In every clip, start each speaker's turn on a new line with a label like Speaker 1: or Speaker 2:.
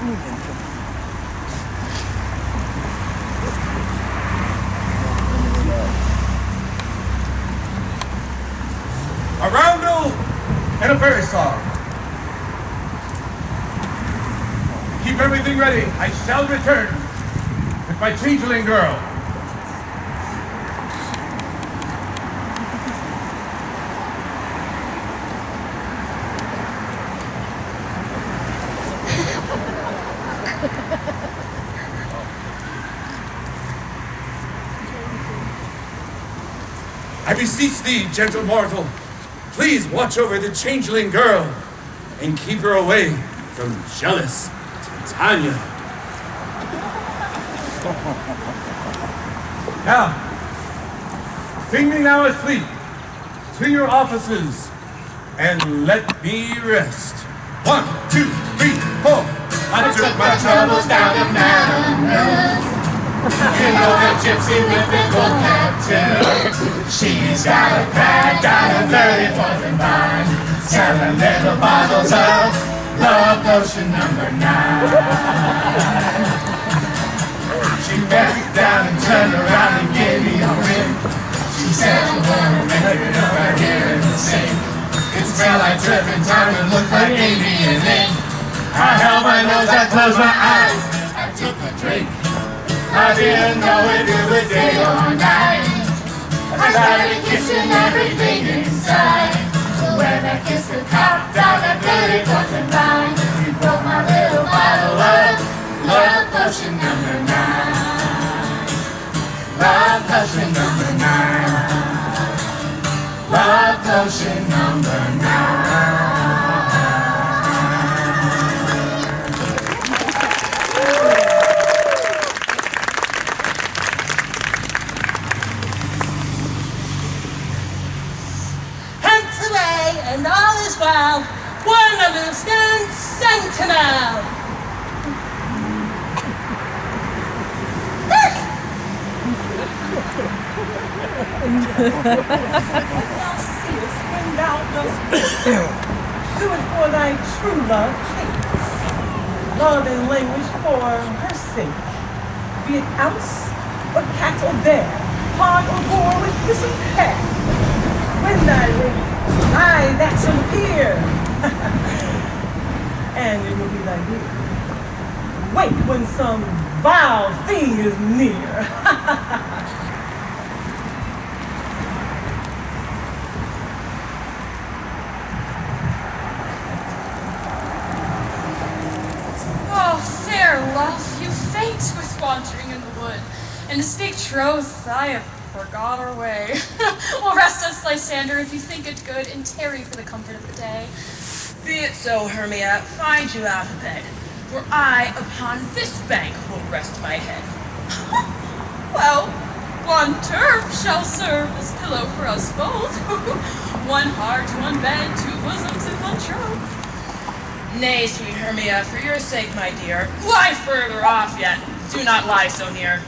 Speaker 1: A roundel and a fairy song. Keep everything ready. I shall return with my changeling girl. I beseech thee, gentle mortal, please watch over the changeling girl and keep her away from jealous Titania. Now, bring me now asleep to your offices and let me rest. 1, 2, 3, 4. I took my troubles down to Madame. You know the gypsy with the gold captain. She's got a bag, got a 34th mind. 7 little bottles of love potion number 9. She bent down and turned around and gave me a ring. She said, "You wanna make it up right here in the sink. It smelled like turpentine and looked like avian ink." I held my nose, I closed my eyes, I took a drink. I didn't know if it was day or night. I started kissing everything inside. So when I kissed the top down, I really wasn't mine. You broke my little bottle of love potion number 9. Love potion number 9. Love potion number 9.
Speaker 2: And all is well, one loose and sentinel. Thou seest when thou dost do it for thy true love, Kate. Love and language for her sake. Be it ounce or cat or bear, hog or boar with this pair. When thy ring, I that shall appear, and it will be thy dear. Wake when some vile thing is near.
Speaker 3: Oh, fair love, you faint with wandering in the wood, and to speak troth, I have forgot our way. Well, rest us, Lysander, if you think it good, and tarry for the comfort of the day.
Speaker 4: Be it so, Hermia. Find you out of bed, for I upon this bank will rest my head.
Speaker 3: Well, one turf shall serve as pillow for us both. One heart, one bed, 2 bosoms, and 1 troth.
Speaker 4: Nay, sweet Hermia, for your sake, my dear, lie further off yet. Do not lie so near.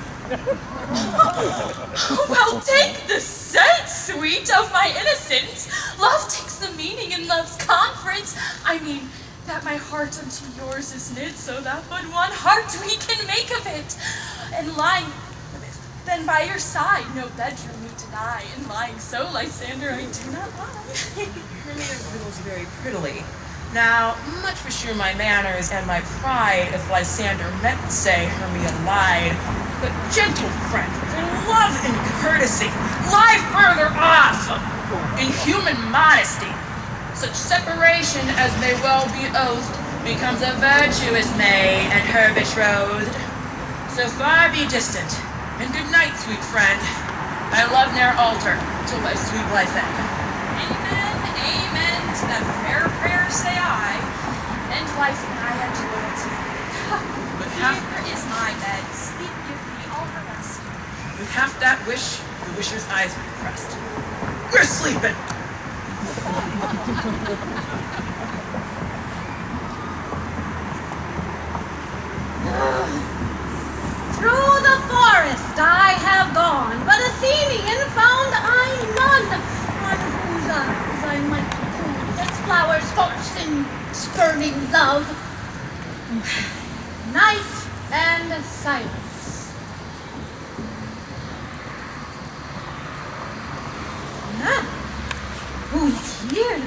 Speaker 3: Well, take the sense, sweet, of my innocence. Love takes the meaning in love's conference. I mean, that my heart unto yours is knit, so that but one heart we can make of it. And lying then by your side, no bedroom we deny. And lying so, Lysander, I do not lie.
Speaker 4: Hermia riddles very prettily. Now, much for my manners and my pride, if Lysander meant to say Hermia lied. But gentle friend, for love and courtesy, lie further off. In human modesty, such separation as may well be oathed becomes a virtuous maid and her betrothed. So far be distant, and good night, sweet friend. I love ne'er alter till thy sweet life end.
Speaker 3: Amen, amen, to that fair prayer say I, and life and I had loyalty.
Speaker 4: With half,
Speaker 3: Here is my bed, sleep give me all her rest.
Speaker 4: with half that wish, the wisher's eyes be pressed. We're sleeping!
Speaker 2: Through the forest I have gone, but Athenian found I none, on whose eyes I might behold its flowers forced in spurning love.
Speaker 3: night and silence. Now, who is here?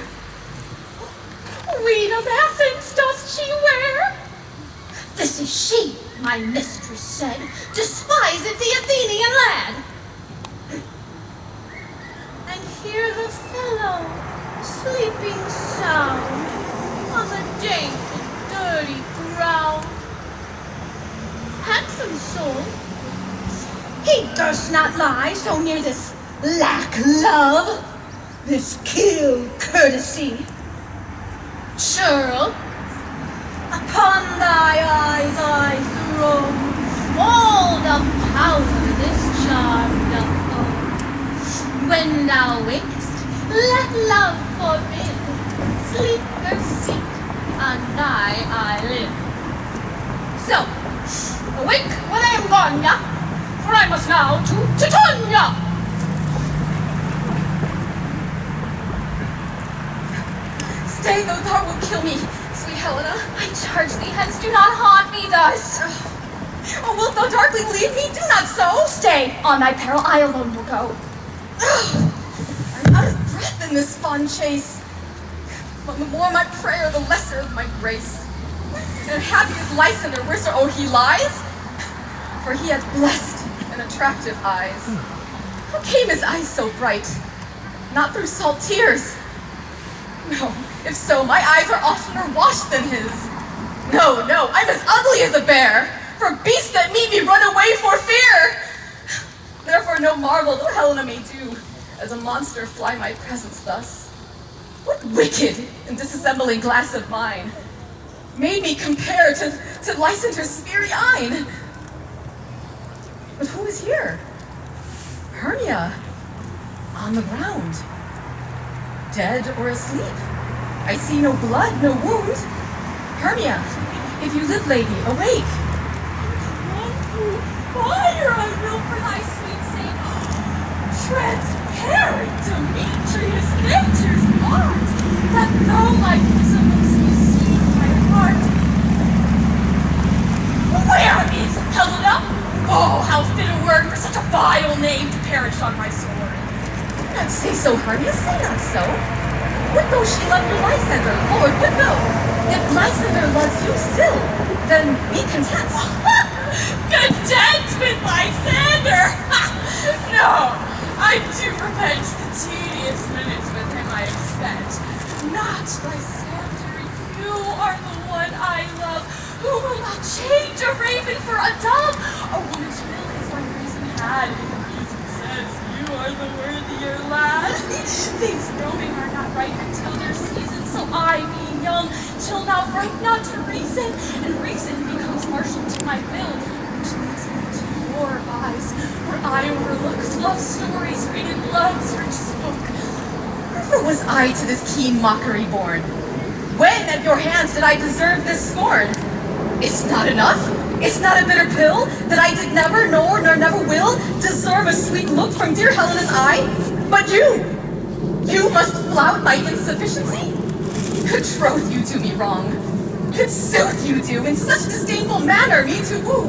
Speaker 3: Queen of Athens doth she wear? This is she, my mistress said, despiseth the Athenian lad. And hear the fellow sleeping sound on the dainty, dirty ground. Handsome soul, he durst not lie so near this lack love, this kill courtesy. Churl, upon thy eyes I throw all the power this charm doth own. When thou wakest, let love forbid sleep or seat on thy eyelid. So, awake when I am gone, ya, for I must now to Titania. Stay, though thou wilt kill me, sweet Helena. I charge thee, hence do not haunt me thus. Oh, wilt thou darkly leave me? Do not so. Stay, on thy peril, I alone will go. I'm out of breath in this fond chase. But the more my prayer, the lesser of my grace. And happy as Lysander, wheresoe'er he lies, for he hath blessed and attractive eyes. How came his eyes so bright? Not through salt tears. No, if so, my eyes are oftener washed than his. No, I'm as ugly as a bear, for beasts that meet me run away for fear. Therefore no marvel though Helena may do, as a monster fly my presence thus. What wicked and disassembling glass of mine made me compare to Lysander's fiery eyne? But who is here? Hermia, on the ground. Dead or asleep? I see no blood, no wound. Hermia, if you live, lady, awake. Fire I will for thy sweet sake. Transparent Demetrius, nature's art, that though my bosom makes me see my heart. Where is Helena? Oh, how fit a word for such a vile name to perish on my sword. Do not say so, Hermia, say not so. What though she loved your Lysander, Lord, what though? If Lysander loves you still, then be content. Content with Lysander? No, I do revenge the tedious minutes with him I have spent. Not Lysander, you are the one I love, who will not change a raven for a dove. A woman's will is my reason had, and reason says you are the worthier lad. Things roaming are not right until their season, so I, being young, till now right not to reason, and reason becomes partial to my will, which leads me to your eyes, where I overlooked love stories, read in love's richest book. Wherefore was I to this keen mockery born? When at your hands did I deserve this scorn? It's not enough? It's not a bitter pill that I did never, nor never will, deserve a sweet look from dear Helena's eye? But you must flout my insufficiency? Could troth you do me wrong? Could sooth you do in such disdainful manner me to woo?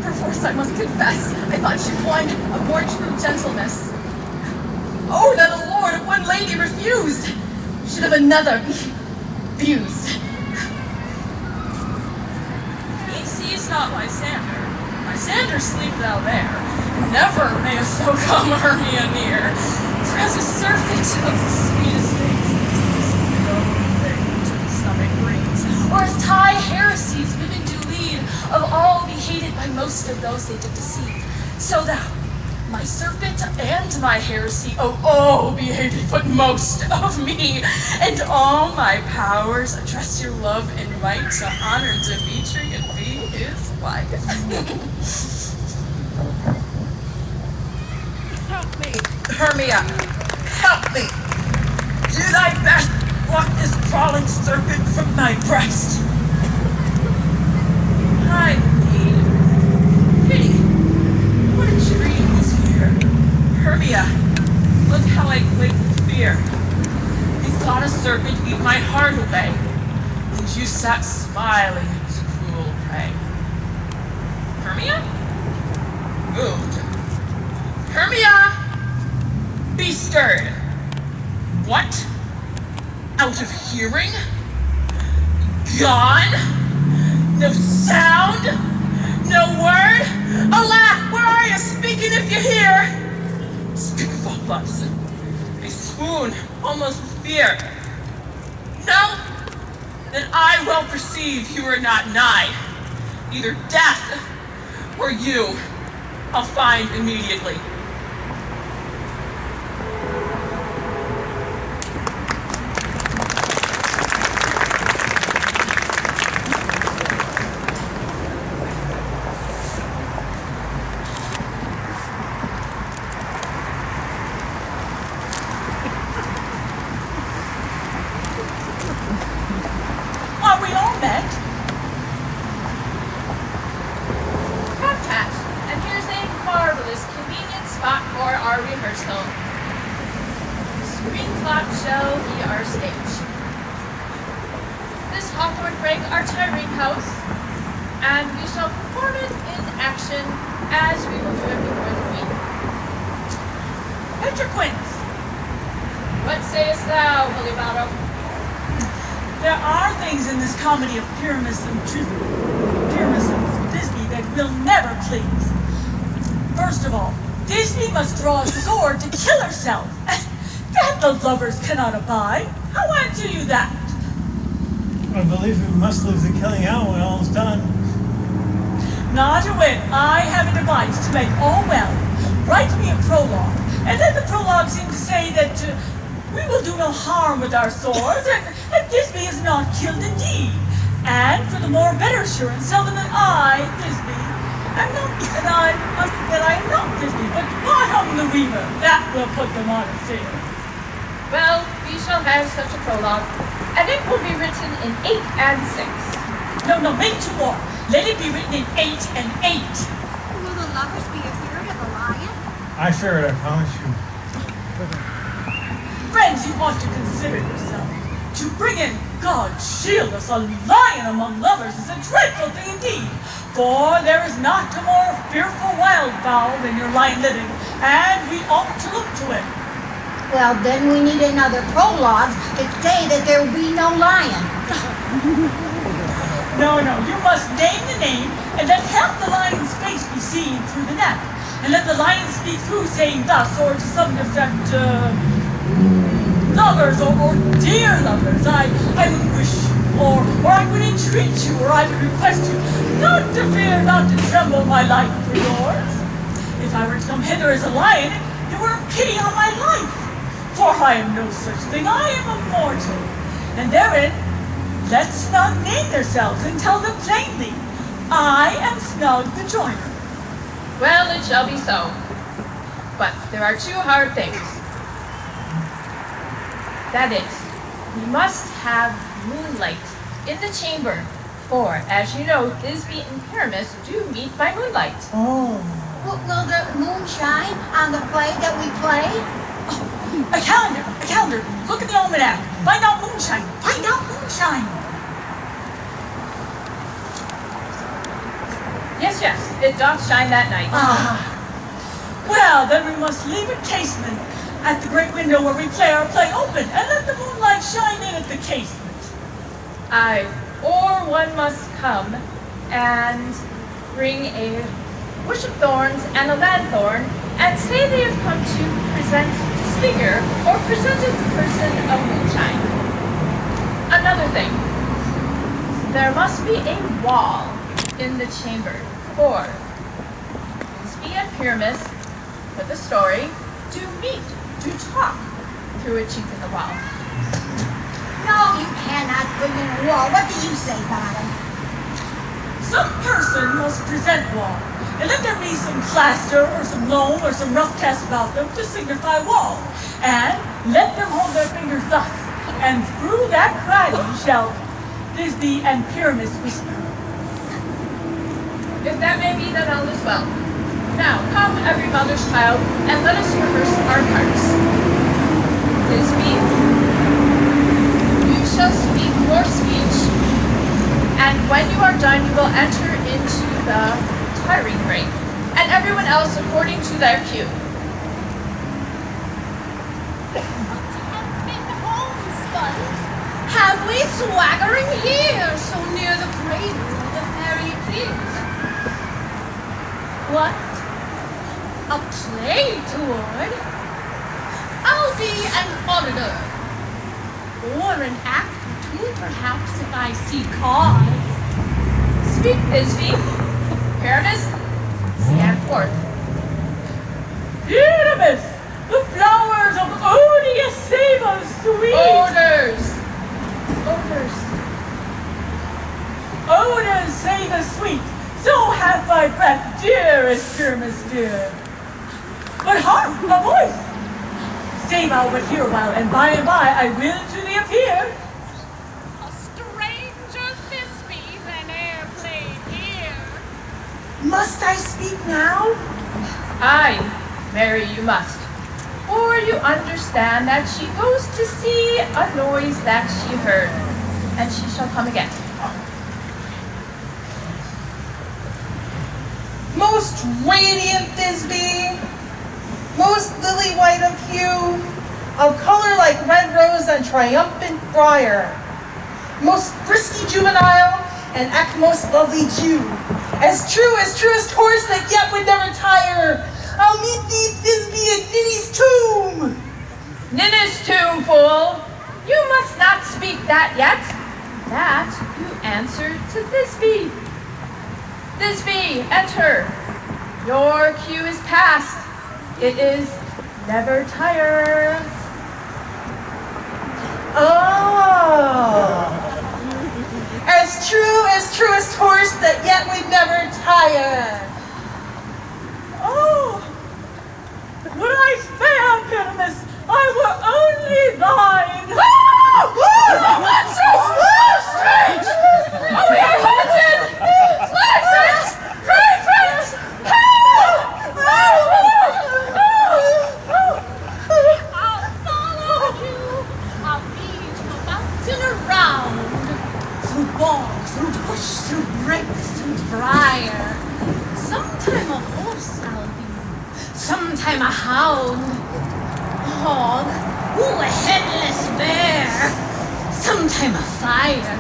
Speaker 3: Perforce I must confess, I thought you one of more true gentleness. Oh, that a lord of one lady refused, should of another be abused. He sees not Lysander. Lysander sleep thou there. Never mayest so come Hermia near. For as a surfeit of the sweetest things, the deepest no thing to the stomach brings. Or as high heresies women do lead, of all be hated by most of those they did deceive. So thou, my serpent and my heresy, oh, be hated but most of me, and all my powers address your love and might to honor Demetri and be his wife.
Speaker 4: Help me, Hermia, help me. Do thy best to pluck this crawling serpent from my breast. I need pity. What a dream is here. Hermia, look how I quake with fear. Methought a serpent eat my heart away. and you sat smiling at his cruel prey. Hermia? Moved. Hermia! Be stirred. What? Out of hearing? Gone? No sound? No word? Alack, where are you? Speaking if you hear. Speak of all loves. I swoon, almost with fear. No? Then I well perceive you are not nigh. Either death or you I'll find immediately.
Speaker 2: Are we all met?
Speaker 3: Pat, and here's a marvelous, convenient spot for our rehearsal. The screen clock shall be our stage. This Hawthorne break our tiring house, and we shall perform it in action as we will do it before the queen.
Speaker 2: Petriquins,
Speaker 3: What sayest thou, Holy Bottom?
Speaker 2: there are things in this comedy of Pyramus and Disney that will never please. First of all, Disney must draw a sword to kill herself. That the lovers cannot abide. How answer you that?
Speaker 5: I believe we must leave the killing out when all's done.
Speaker 2: Not a whit. I have a device to make all well. Write me a prologue, and let the prologue seem to say that we will do no harm with our swords, and Thisbe is not killed indeed. And for the more better assurance, tell them that I, Thisbe, am not that I am not Thisbe, but Bottom the Weaver. That will put them on a fear.
Speaker 3: Well, we shall have such a prologue, and it will be written in 8 and 6.
Speaker 2: No, make 2 more. Let it be written in 8 and 8.
Speaker 6: Will the lovers be afraid of a lion?
Speaker 5: I fear it, I promise you.
Speaker 2: Friends, you ought to consider yourself. To bring in, God shield us, a lion among lovers is a dreadful thing indeed. For there is not a more fearful wildfowl than your lion living, and we ought to look to it.
Speaker 6: Well, then we need another prologue to say that there will be no lion.
Speaker 2: No, you must name the name, and let half the lion's face be seen through the net. And let the lion speak through, saying thus, or to some effect, lovers, or dear lovers, I would wish, or I would entreat you, or I would request you, not to fear, not to tremble my life for yours. If I were to come hither as a lion, you were pity on my life. For I am no such thing, I am a mortal. And therein, let Snug name themselves and tell them plainly, I am Snug the Joiner.
Speaker 3: Well, it shall be so. But there are 2 hard things. That is, we must have moonlight in the chamber, for, as you know, Thisbe and Pyramus do meet by moonlight.
Speaker 2: Oh.
Speaker 6: Will the moon shine on the play that we play?
Speaker 2: A calendar. Look at the almanac. Find out moonshine. Find out moonshine.
Speaker 3: Yes, it doth shine that night.
Speaker 2: Well, then we must leave a casement at the great window where we play our play open, and let the moonlight shine in at the casement.
Speaker 3: Aye, or one must come and bring a bush of thorns and a lanthorn, and say they have come to present this figure, or present a person of moonshine. Another thing, there must be a wall in the chamber, for Thisbe and Pyramus, with the story, do meet, do talk through a chink in the wall.
Speaker 6: No, you cannot bring in a wall. What do you say, Bottom?
Speaker 2: Some person must present wall, and let there be some plaster or some loam or some rough cast about them to signify wall. And let them hold their fingers thus, and through that craggy shall Thisbe and Pyramus whisper.
Speaker 3: If that may be, then all is well. Now, come, every mother's child, and let us rehearse our parts. Thisbe, you shall speak your speech else according to their cue. Have we swaggering here, so near the cradle of the fairy kings? What? A play toward? I'll be an auditor, or an act or two, perhaps, if I see cause. Speak, Thisbe. Paramus, stand forth.
Speaker 2: Paramus, the flowers of odious savor sweet.
Speaker 3: Orders.
Speaker 2: Odors savor sweet, so hath thy breath, dearest Paramus dear. But hark, a voice! Stay thou but here a while, and by I will to thee appear.
Speaker 7: A stranger Thisbe than e'er played here.
Speaker 2: Must I speak now?
Speaker 3: Aye, Mary, you must. For you understand that she goes to see a noise that she heard, and she shall come again.
Speaker 8: Most radiant Thisbe, most lily white of hue, of color like red rose and triumphant briar, most frisky juvenile, and act most lovely Jew, as truest horse that yet would never tire. I'll meet thee, Thisbe, at Ninny's tomb.
Speaker 3: Ninny's tomb, fool! You must not speak that yet. That you answer to Thisbe. Thisbe, enter. Your cue is past. It is never tire.
Speaker 8: Oh, as truest horse that yet would never tire.
Speaker 2: Oh, would I spare, Paramus, I were only thine.
Speaker 3: What's so strange? Oh, we are haunted! Fly, friends! Pray, friends! Help!
Speaker 7: I'll follow you. I'll lead you about and around.
Speaker 6: Through bog, through bush, through brakes, through briar. Sometime a horse I'll be, sometime a hound. Hog, ooh, a headless bear. Sometime a fire.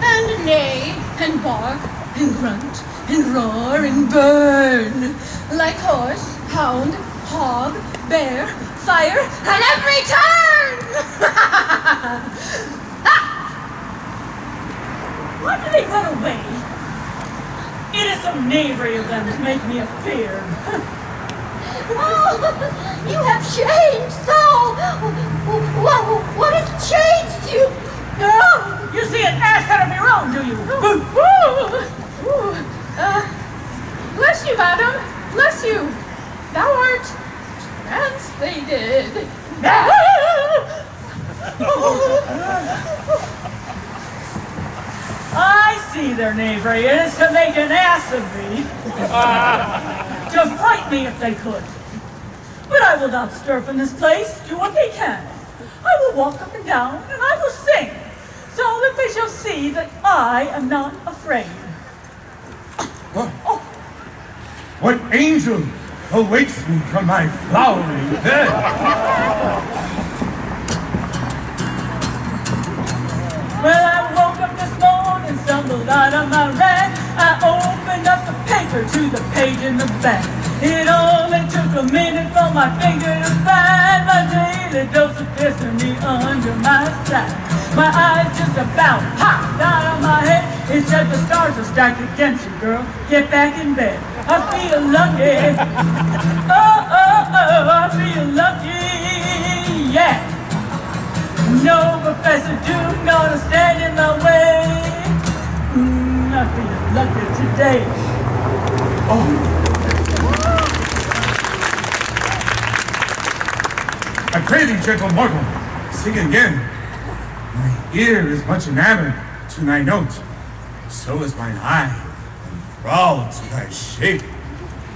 Speaker 6: And neigh, and bark, and grunt, and roar, and burn. Like horse, hound, hog, bear, fire, at every turn!
Speaker 2: Why do they run away? It is some knavery of them to make me afeard.
Speaker 6: Oh, you have changed so! What has changed you?
Speaker 2: Oh, you see an ass out of your own, do you?
Speaker 3: Bless you, madam. Bless you. Thou art translated.
Speaker 2: I see their knavery is to make an ass of me. To fright me if they could. But I will not stir from this place, do what they can. I will walk up and down, and I will sing, so that they shall see that I am not afraid.
Speaker 1: Oh. What angel awaits me from my flowery bed?
Speaker 2: Well, I woke up this morning, stumbled out of my bed. I opened up the paper to the page in the back. It only took a minute for my finger to find my daily dose of destiny under my side. My eyes just about popped out of my head. It said the stars are stacked against you, girl. Get back in bed. I feel lucky. Oh, I feel lucky. Yeah. No Professor Doom gonna stand in my way. I feel lucky today.
Speaker 1: Oh. I pray thee, gentle mortal, sing again. My ear is much enamored to thy note, so is mine eye enthralled to thy shape,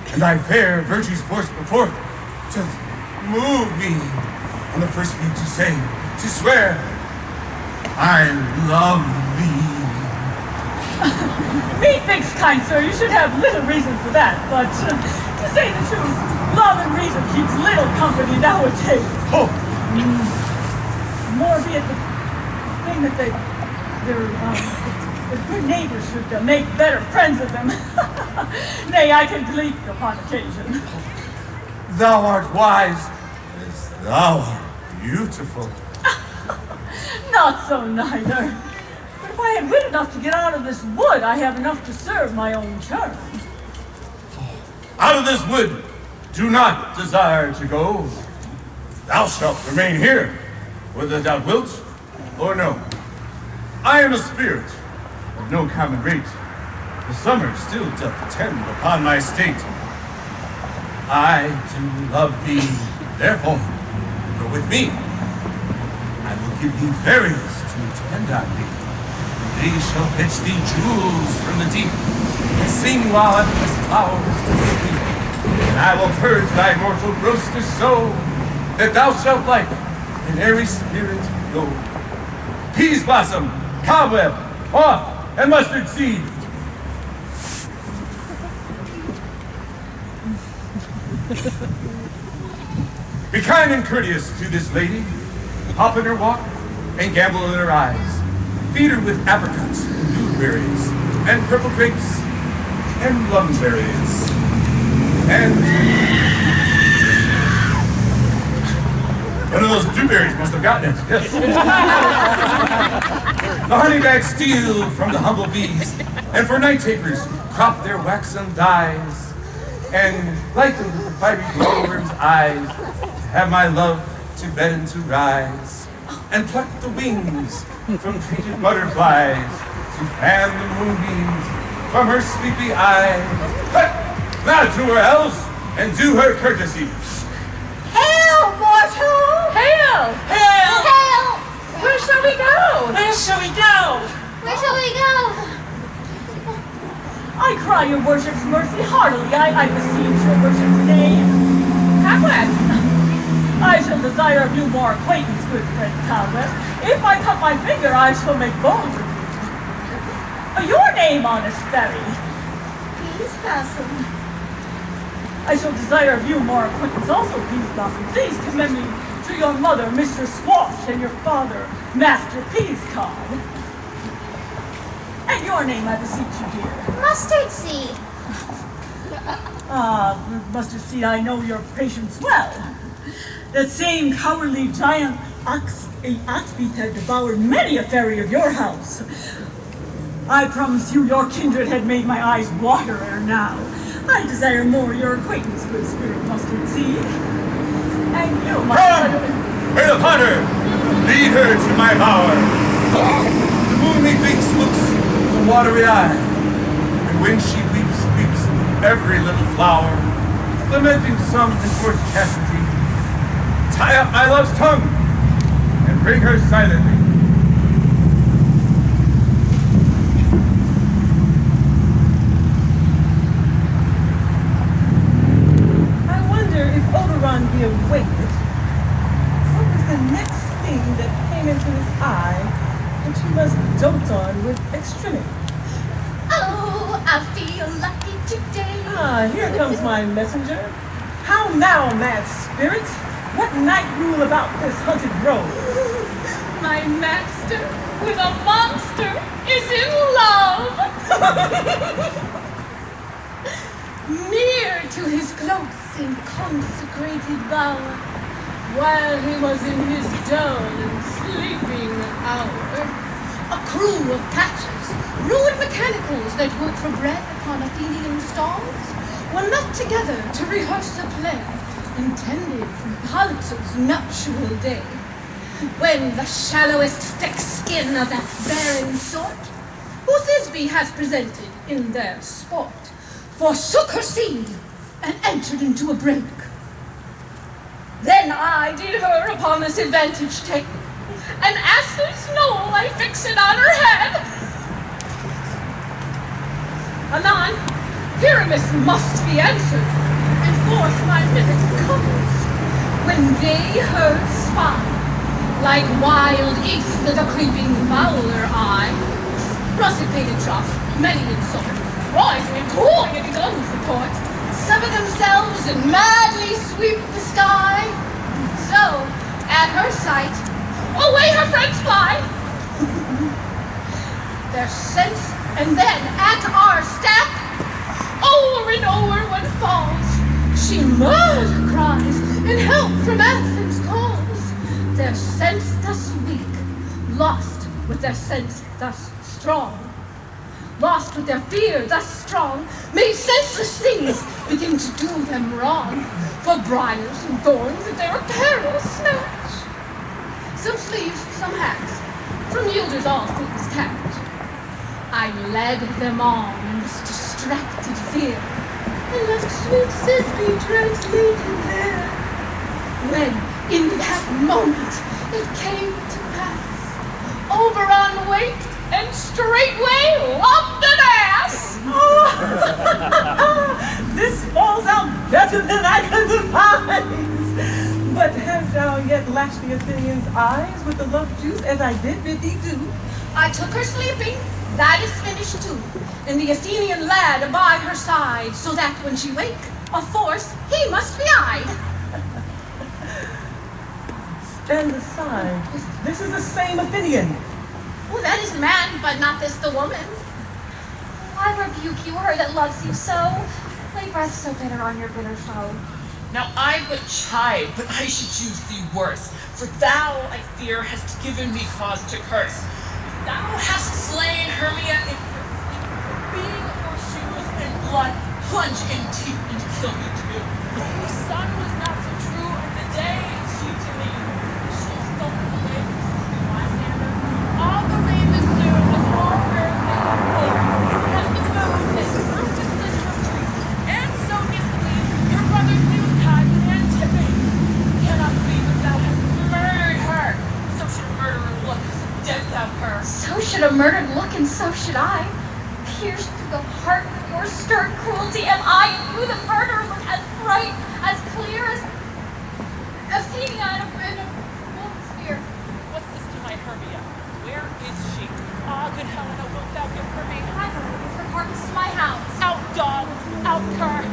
Speaker 1: and thy fair virtues forced before to move me on the first beat to say, to swear, I love thee.
Speaker 2: Methinks, kind sir, you should have little reason for that, but To say the truth, love and reason keeps little company nowadays.
Speaker 1: Oh,
Speaker 2: More be it the thing that the good neighbors should make better friends of them. Nay, I can gleek upon occasion.
Speaker 1: thou art wise, as thou art beautiful.
Speaker 2: Not so neither. But if I had wit enough to get out of this wood, I have enough to serve my own turn.
Speaker 1: Out of this wood, do not desire to go. Thou shalt remain here, whether thou wilt or no. I am a spirit of no common rate. The summer still doth attend upon my state. I do love thee, therefore, go with me. I will give thee fairies to attend on thee. They shall fetch thee jewels from the deep, and sing while I press flowers to sleep. And I will purge thy mortal grossness so, that thou shalt like an airy spirit go. Peas blossom, cobweb, moth, and mustard seed. Be kind and courteous to this lady. Hop in her walk and gambol in her eyes. Feed her with apricots, blueberries, and purple grapes, and plumberries. And one of those blueberries must have gotten it, yes. The honey bags steal from the humble bees, and for night takers crop their waxen thighs, and light them with the fiery glower's eyes, to have my love to bed and to rise, and pluck the wings from treated butterflies, to fan the moonbeams from her sleepy eyes. But now to her else, and do her courtesy.
Speaker 8: Hail, mortal!
Speaker 3: Hail!
Speaker 8: Hail!
Speaker 7: Hail!
Speaker 3: Where shall we go?
Speaker 8: Where shall we go?
Speaker 7: Where shall we go?
Speaker 2: I cry your worship's mercy heartily. I beseech your worship's name.
Speaker 3: Cobweb.
Speaker 2: I shall desire of you more acquaintance, good friend Cobweb. If I cut my finger, I shall make bold with you. Your name, honest fairy.
Speaker 8: Please pass him.
Speaker 2: I shall desire of you more acquaintance also, Peas Blossom. Please commend me to your mother, Mistress Squash, and your father, Master Peascod. And your name, I beseech you, dear.
Speaker 7: Mustard seed.
Speaker 2: Mustard Seed, I know your patience well. That same cowardly giant ox beat had devoured many a fairy of your house. I promise you your kindred had made my eyes water ere now. I desire more your acquaintance, good spirit Mustard Seed. And you, my
Speaker 1: Come!
Speaker 2: son.
Speaker 1: Hurl upon her! Lead her to my bower! The moon methinks looks with a watery eye, and when she weeps, weeps every little flower, lamenting some enforced chastity. Tie up my love's tongue, and bring her silently.
Speaker 2: I wonder if Oberon be awake. What was the next thing that came into his eye, which he must dote on with extremity?
Speaker 7: Oh, I feel lucky today.
Speaker 2: Here comes my messenger. How now, mad spirit? What night rule about this haunted grove?
Speaker 3: My master with a monster is in love. Near to his close and consecrated bower, while he was in his dull and sleeping hour,
Speaker 6: A crew of catchers, rude mechanicals that work for bread upon Athenian stalls, were met together to rehearse a play intended for Polypus's nuptial day, when the shallowest thick skin of that barren sort, who Thisbe has presented in their sport, forsook her scene and entered into a brink. Then I did her upon this advantage take,
Speaker 3: an ass's knoll I fix it on her head.
Speaker 6: Anon, Pyramus must be answered, and forth my mimic comes, when they heard spy, like wild geese with a creeping fowler eye. Russet painted trough, many in sort, rising and cooling at his own support, summon themselves and madly sweep the sky. So, at her sight, away her friends fly. Their sense, and then at our step, over and over one falls. She murder cries, and help from Athens calls. Their sense thus weak, lost with their sense thus strong. Lost with their fear thus strong, made senseless things begin to do them wrong. For briars and thorns at their apparel snatch. Some sleeves, some hats, from yielders all things catch. I led them on in this distracted fear, and left sweet Thisbe translated there. When, in that moment, it came to pass, Oberon waked, and straightway loved an ass.
Speaker 2: This falls out better than I could devise. But hast thou yet lashed the Athenians' eyes with the love juice as I did bid thee do?
Speaker 6: I took her sleeping, that is finished too, and the Athenian lad by her side, so that when she wake, of force he must be eyed.
Speaker 2: Stand aside. This is the same Athenian.
Speaker 6: Well, that is the man, but not this the woman.
Speaker 3: I rebuke you, her that loves you so. Lay breath so bitter on your bitter foe.
Speaker 4: Now I but chide, but I should choose thee worse. For thou, I fear, hast given me cause to curse. Thou hast slain Hermia in her sleep, beating her shoes and blood, plunge in teeth and kill me too. The sun was not so true, and the day is she to me. She has stolen the wind, Lysander. All the rain is soon, as all her and the moon is proved in this retreat. And so is the lead, her brother's new kind and tipping. Cannot be that thou hast murdered her. So should a murderer look, dead thou her.
Speaker 3: So should a murdered look, and so should I. Pierced through the heart with your stern cruelty, am I and you the murderer look as bright, as clear as Athenia in a woman's fear.
Speaker 4: What's this to my Hermia? Where is she? Ah, good Helena, wilt thou give her me?
Speaker 3: I will leave her carcass to my house.
Speaker 4: Out, dog! Out, cur!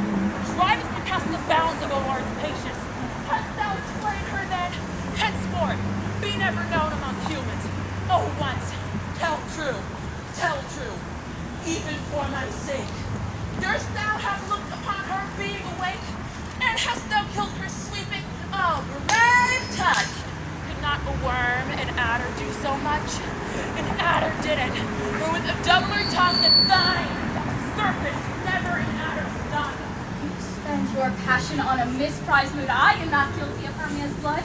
Speaker 4: Drivest me past the bounds of Omar's patience. Hast thou slain her then? Henceforth, be never known among humans. Oh, once, tell true, even for my sake. Durst thou have looked upon her being awake? And hast thou killed her sleeping? Oh, brave touch! Could not a worm, an adder, do so much? An adder did it, for with a doubler tongue than thine, thou serpent, never an adder stung.
Speaker 3: You spend your passion on a misprized mood. I am not guilty of Hermia's blood.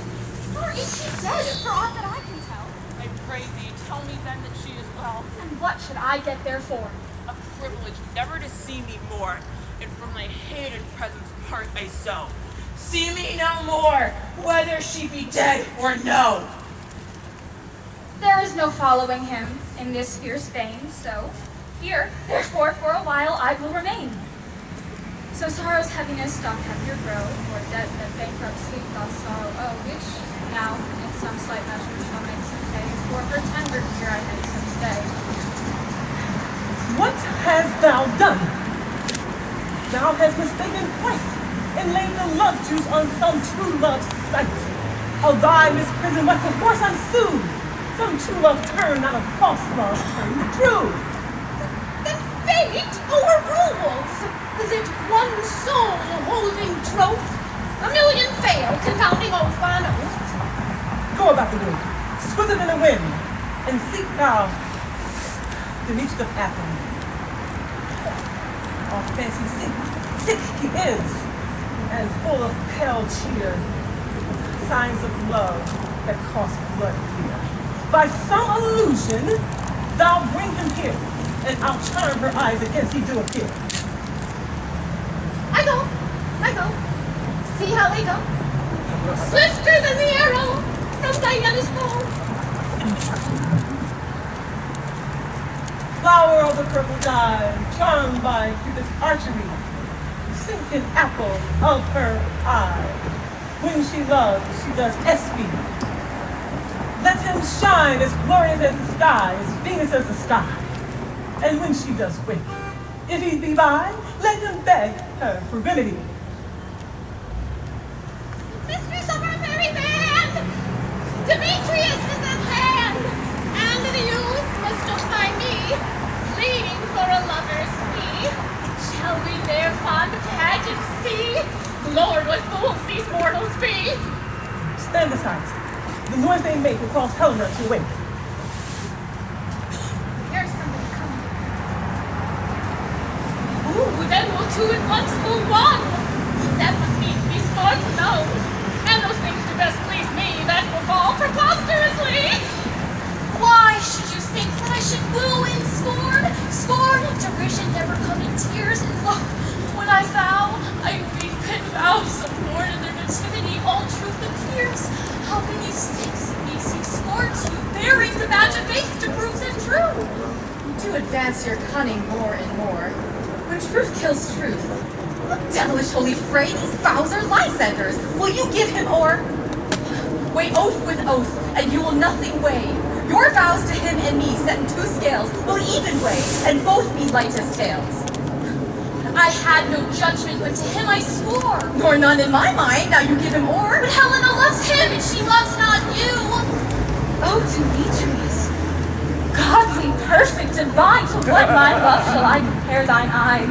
Speaker 3: Nor is she dead, for aught that I can tell.
Speaker 4: I pray thee, tell me then that she is well.
Speaker 3: And what should I get therefore?
Speaker 4: A privilege never to see me more, and from thy hated presence part I so. See me no more, whether she be dead or no.
Speaker 3: There is no following him in this fierce vein, so here, therefore, for a while I will remain. So sorrow's heaviness doth heavier grow, for debt that bankrupt sleep doth sorrow owe, which now, in some slight measure, shall make some pay, for her tender here I make some stay.
Speaker 2: What hast thou done? Thou hast mistaken quite, and laid the love juice on some true love's sight. Of thy misprison must of course ensue. Some true love turn, not a false love turn true.
Speaker 6: Then fate overrules. Is it one soul holding troth? A million fail, confounding oath on oath.
Speaker 2: Go about the wind, swifter than the wind, and seek thou Demetrius of Athens. All fancy sick he is, and full of pale cheer, signs of love that cost blood here. By some illusion, thou bring him here, and I'll charm her eyes against he do appear.
Speaker 6: I go. See how they go. Swifter than the arrow from Diana's bow.
Speaker 2: Flower of the purple dye, charmed by Cupid's archery, sinking apple of her eye. When she loves, she does espy. Let him shine as glorious as the sky, as Venus as the sky. And when she does wake, if he be by, let him beg her for remedy.
Speaker 7: Mistress of our merry band, Demetrius is at hand, and the youth must defy me, pleading for a lover's fee. Shall we their fond pageant see? Lord, what fools these mortals be!
Speaker 2: Stand aside. The noise they make will cause Helena to wake.
Speaker 7: There's somebody coming. Ooh, then we'll two at once will one. That must needs be scorned to know. And those things do best please me, that will fall preposterously.
Speaker 3: Why should you think that I should woo in scorn? Scorn and derision never come in tears, and look, when I vow, I weep and vow some more in their nativity, all truth appears. How can these things in me seem scorn to you, bearing the badge of faith to prove them true?
Speaker 4: You do advance your cunning more and more. When truth kills truth. What devilish holy fray, these vows are Lysanders. Will you give him o'er? Weigh oath with oath, and you will nothing weigh. Your vows to him and me set in two scales will even weigh, and both be light as tails.
Speaker 3: I had no judgment, but to him I swore.
Speaker 4: Nor none in my mind, now you give him o'er.
Speaker 3: But Helena loves him, and she loves not you.
Speaker 6: Oh, Demetrius, godly, perfect, divine, to what my love shall I compare thine eye?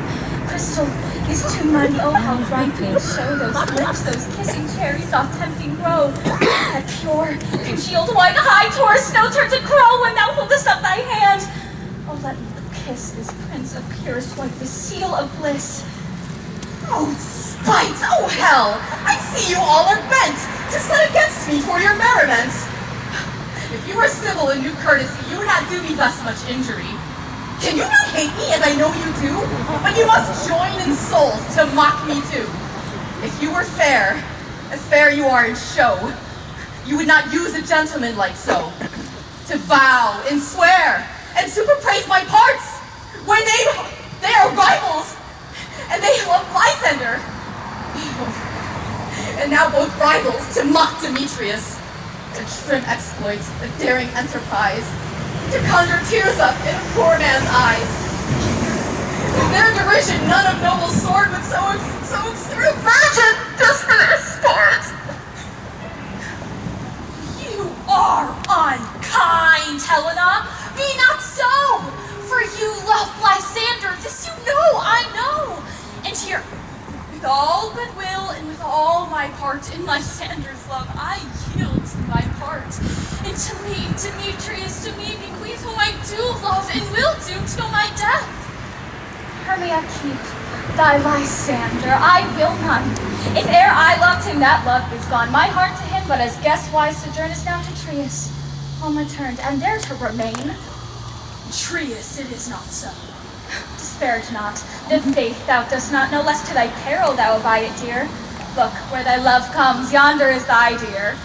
Speaker 6: Crystal is too mighty, oh how bright they show those lips, those kissing cherries doth tempting grow. That pure, congealed white high Taurus snow turns a crow when thou holdest up thy hand. Oh, let me kiss this prince of purest white, the seal of bliss.
Speaker 4: Oh, spite! Oh, hell! I see you all are bent to set against me for your merriment. If you were civil and knew courtesy, you would not do me thus much injury. Can you not hate me as I know you do? But you must join in souls to mock me too. If you were fair, as fair you are in show, you would not use a gentleman like so, to vow and swear and superpraise my parts when they are rivals and they love Lysander. And now both rivals to mock Demetrius. A trim exploit, a daring enterprise, to conjure tears up in a poor man's eyes. In their derision, none of noble sword would so extort a virgin just for their sport.
Speaker 3: You are unkind, Helena. Be not so, for you love Lysander. This you know, I know. And here, with all goodwill and with all my part in Lysander's love, I yield to my part. And to me, Demetrius, to me bequeath whom I do love and will do till my death.
Speaker 6: Hermia, keep thy Lysander, I will none. If e'er I loved him, that love is gone. My heart to him, but as guest-wise sojournest now to Trius, home returned, and there to remain.
Speaker 3: Trius, it is not so.
Speaker 6: Disparage not. The faith thou dost not know, lest to thy peril thou abide it, dear. Look, where thy love comes, yonder is thy dear.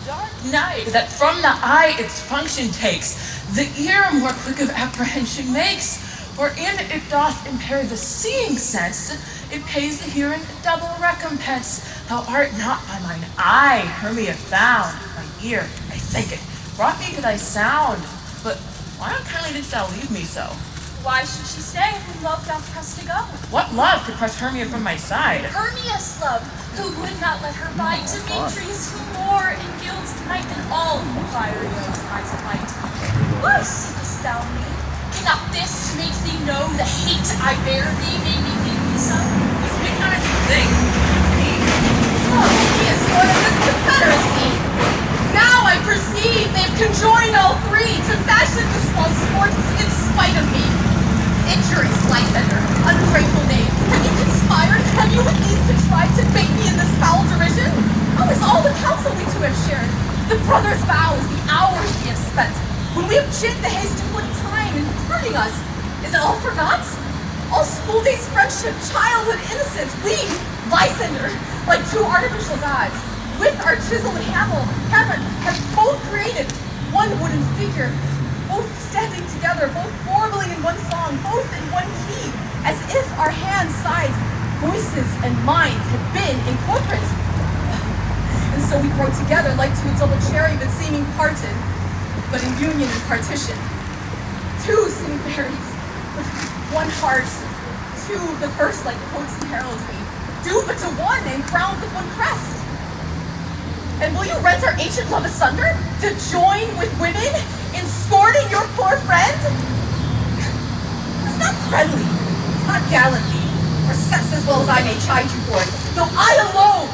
Speaker 4: Dark night, that from the eye its function takes, the ear more quick of apprehension makes, wherein it doth impair the seeing sense, it pays the hearing double recompense. Thou art not by mine eye, Hermia, found, my ear, I think it, brought me to thy sound, but why unkindly didst thou leave me so?
Speaker 3: Why should she stay when love doth press to go?
Speaker 4: What love could press Hermia from my side?
Speaker 3: Hermia's love, who would not let her bide. Demetrius, who more in guilds tonight than all who fiery those eyes of light. Why seekest thou me? Cannot this make thee know the hate I bear thee made me think me so?
Speaker 4: Speak not as you think. Me? Oh, he is one of this confederacy. Now I perceive they've conjoined all three to fashion this false sport in spite of me. Injurious Lysander, ungrateful knave, have you conspired? Have you with these contrived to bait me in this foul derision? Oh, is all the counsel we two have shared, the brothers' vows, the hours we have spent, when we have chid the haste to put time in hurting us, is it all forgot? All school days friendship, childhood innocence, we, Lysander, like two artificial gods, with our chisel and hammer, have both created one wooden figure, both standing together, both warbling in one song, both in one key, as if our hands, sides, voices, and minds had been incorporate. And so we grow together like two double cherubim seeming parted, but in union and partition. Two sweet berries, with one heart,
Speaker 9: two of the curse like the poets and heralds me, do but to one and crowned with one crest. And will you rent our ancient love asunder to join with women in scorning your poor friend? It's not friendly, it's not gallantly, or sex as well as I may chide you for it, though I alone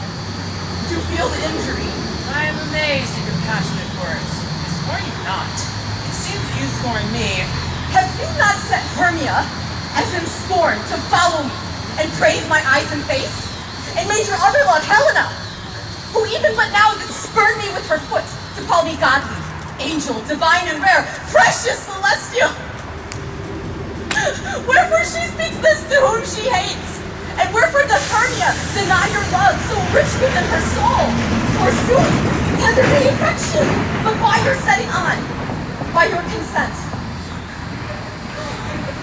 Speaker 9: do feel the injury.
Speaker 4: I am amazed at your passionate words. I scorn you not. It seems you scorn me.
Speaker 9: Have you not set Hermia, as in scorn, to follow me and praise my eyes and face? And made your other love, Helena, who even but now did spurn me with her foot to call me godly, angel, divine and rare, precious, celestial. Wherefore she speaks this to whom she hates, and wherefore does Hermia deny your love so rich within her soul? Forsooth, tender the affection, but by your setting on, by your consent.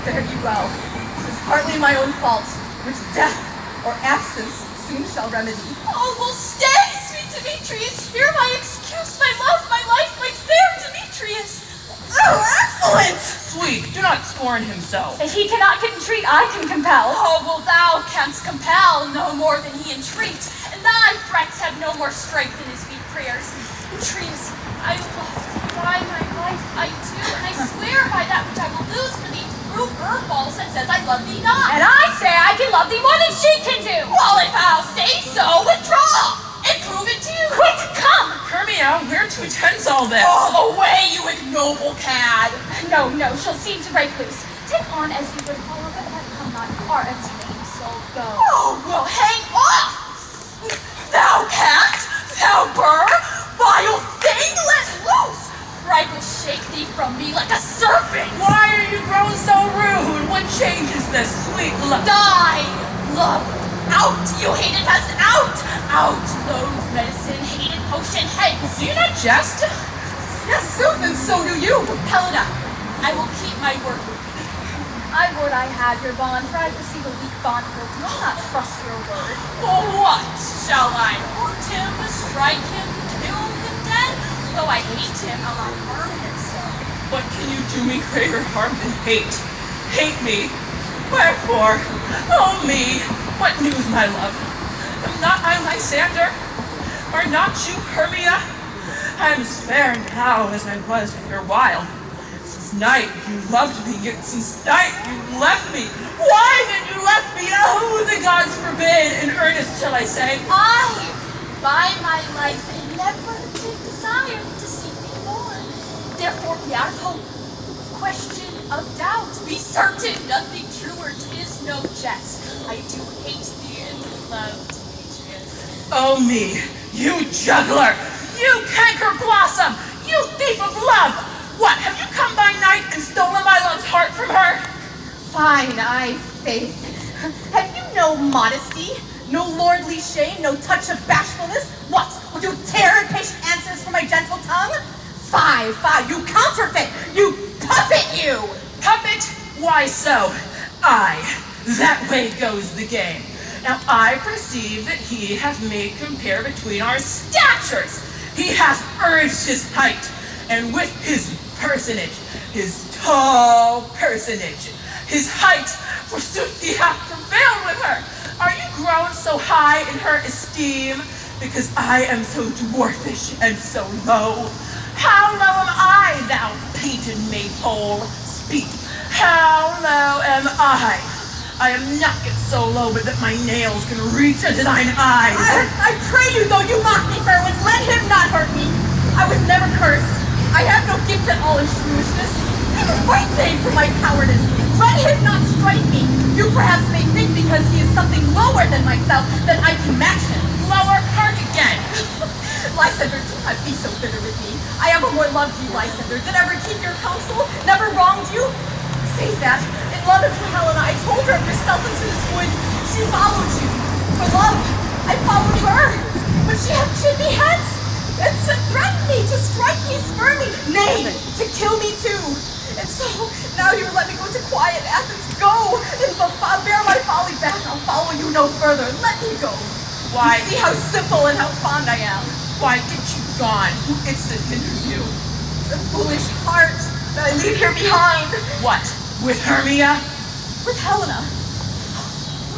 Speaker 9: Fare ye well. 'Tis partly my own fault, which death or absence soon shall remedy.
Speaker 3: Oh, well, stay, sweet Demetrius. Hear my excuse, my love, my life, my fair Demetrius.
Speaker 9: Oh, excellent!
Speaker 4: Sweet, do not scorn him so.
Speaker 3: If he cannot entreat, I can compel. Oh, well, thou canst compel no more than he entreat, and thy threats have no more strength than his sweet prayers. Demetrius, I love thee by my life, I do, and I swear by that which I will lose for thee to prove her false and says I love thee not.
Speaker 6: And I say I can love thee more than she can do.
Speaker 3: Well, if thou say so, withdraw and prove it too.
Speaker 6: Quick, come!
Speaker 4: Hermia, where to attend all this?
Speaker 3: Oh, away, you ignoble cad.
Speaker 6: No, she'll seem to break loose. Take on as you would follow, but let come not our entertaining soul go.
Speaker 3: Oh, well, hang off! Thou cat, thou burr, vile thing, let loose! For I will shake thee from me like a serpent.
Speaker 4: Why are you grown so rude? What change is this, sweet love?
Speaker 3: Die, love, out, you hated pest, out! Out, loathed medicine, hated potion, hence!
Speaker 4: Do you not jest?
Speaker 9: Yes, sooth, and so do you.
Speaker 3: Helena, I will keep my word.
Speaker 6: I would I had your bond, for I perceive a weak bond holds me. I'll not trust your word.
Speaker 3: Well, what? Shall I hurt him, strike him, kill him dead? Though I hate him, I'll not harm him so.
Speaker 4: What can you do me greater harm than hate? Hate me? Wherefore? Oh me! What news, my love? Am not I Lysander? Are not you Hermia? I am as fair now as I was erewhile. Since night you loved me, yet since night you left me. Why did you left me? Oh, the gods forbid! In earnest shall I say,
Speaker 3: I, by my life, never did desire to see thee more. Therefore, be out of hope, question of doubt. Be certain, nothing truer, 'tis no jest. I do hate thee and love Demetrius.
Speaker 4: oh me, you juggler! You canker blossom! You thief of love! What, have you come by night and stolen my love's heart from her?
Speaker 9: Fine, faith. Have you no modesty? No lordly shame? No touch of bashfulness? What, would you tear impatient answers from my gentle tongue? Fie, you counterfeit! You puppet, you!
Speaker 4: Puppet? Why so? Aye, that way goes the game. Now I perceive that he hath made compare between our statures. He hath urged his height, and with his personage, his tall personage, his height, forsooth he hath prevailed with her. Are you grown so high in her esteem, because I am so dwarfish and so low? How low am I, thou painted maypole? Speak, how low am I? I am not yet so low but that my nails can reach unto thine eyes.
Speaker 9: I pray you, though you mock me, fair ones, let him not hurt me. I was never cursed. I have no gift at all in shrewishness. I have a right thing for my cowardice. Let him not strike me. You perhaps may think because he is something lower than myself that I can match him.
Speaker 4: Lower, hark again.
Speaker 9: Lysander, do not be so bitter with me. I ever more loved you, Lysander. Did ever keep your counsel? Never wronged you? Say that. In love to Helena, I told her of yourself into this wood. She followed you. For love, I followed her. But she hath chid me hence, and threatened me to strike me, spurn me, nay, to kill me too. And so, now you let me go to quiet Athens. Go, and bear my folly back. I'll follow you no further. Let me go.
Speaker 4: Why?
Speaker 9: You see how simple and how fond I am.
Speaker 4: Why get you gone? Who is that hinders you?
Speaker 9: The foolish heart that I leave here behind.
Speaker 4: What? With Hermia?
Speaker 9: With Helena.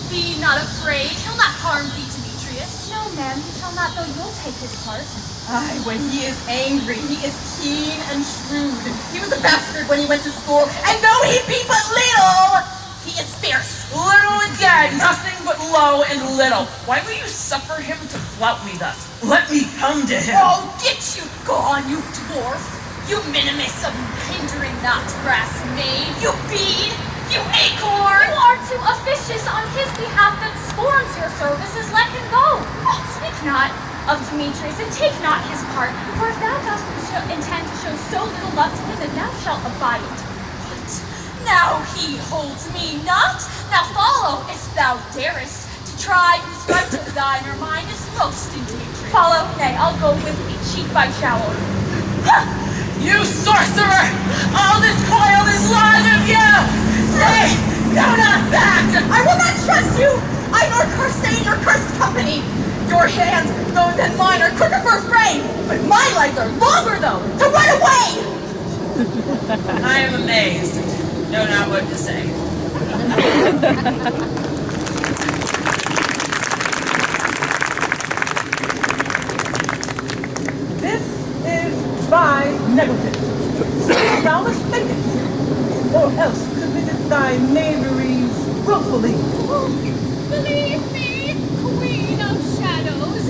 Speaker 3: Be not afraid, he'll not harm thee, Demetrius.
Speaker 6: No, ma'am, he shall not, though you'll take his part.
Speaker 9: Aye, when he is angry, he is keen and shrewd. He was a bastard when he went to school, and though he be but little, he is fierce.
Speaker 4: Little again, nothing but low and little. Why will you suffer him to flout me thus? Let me come to him.
Speaker 3: Oh, get you gone, you dwarf! You minimus of hindering not grass maid! You bead! You acorn!
Speaker 6: You are too officious on his behalf that scorns your services. Let him go. Speak not of Demetrius, and take not his part, for if thou dost intend to show so little love to him, then thou shalt abide it.
Speaker 3: What? Now he holds me not? Now follow, if thou darest, to try whose right of thine or mine is most in Demetrius.
Speaker 6: Follow, nay, I'll go with thee, cheek by jowl.
Speaker 4: You sorcerer! All this coil is lying of you! Nay, go not back!
Speaker 9: I will not trust you! I nor curse stay in your cursed company! Your hands, though than mine, are quicker for a fray, but my legs are longer, though, to run away!
Speaker 4: I am amazed. Know not what to say.
Speaker 2: This is thy negligence. Thou must think it, or else committest thy knaveries willfully.
Speaker 7: Believe me, queen of shadows,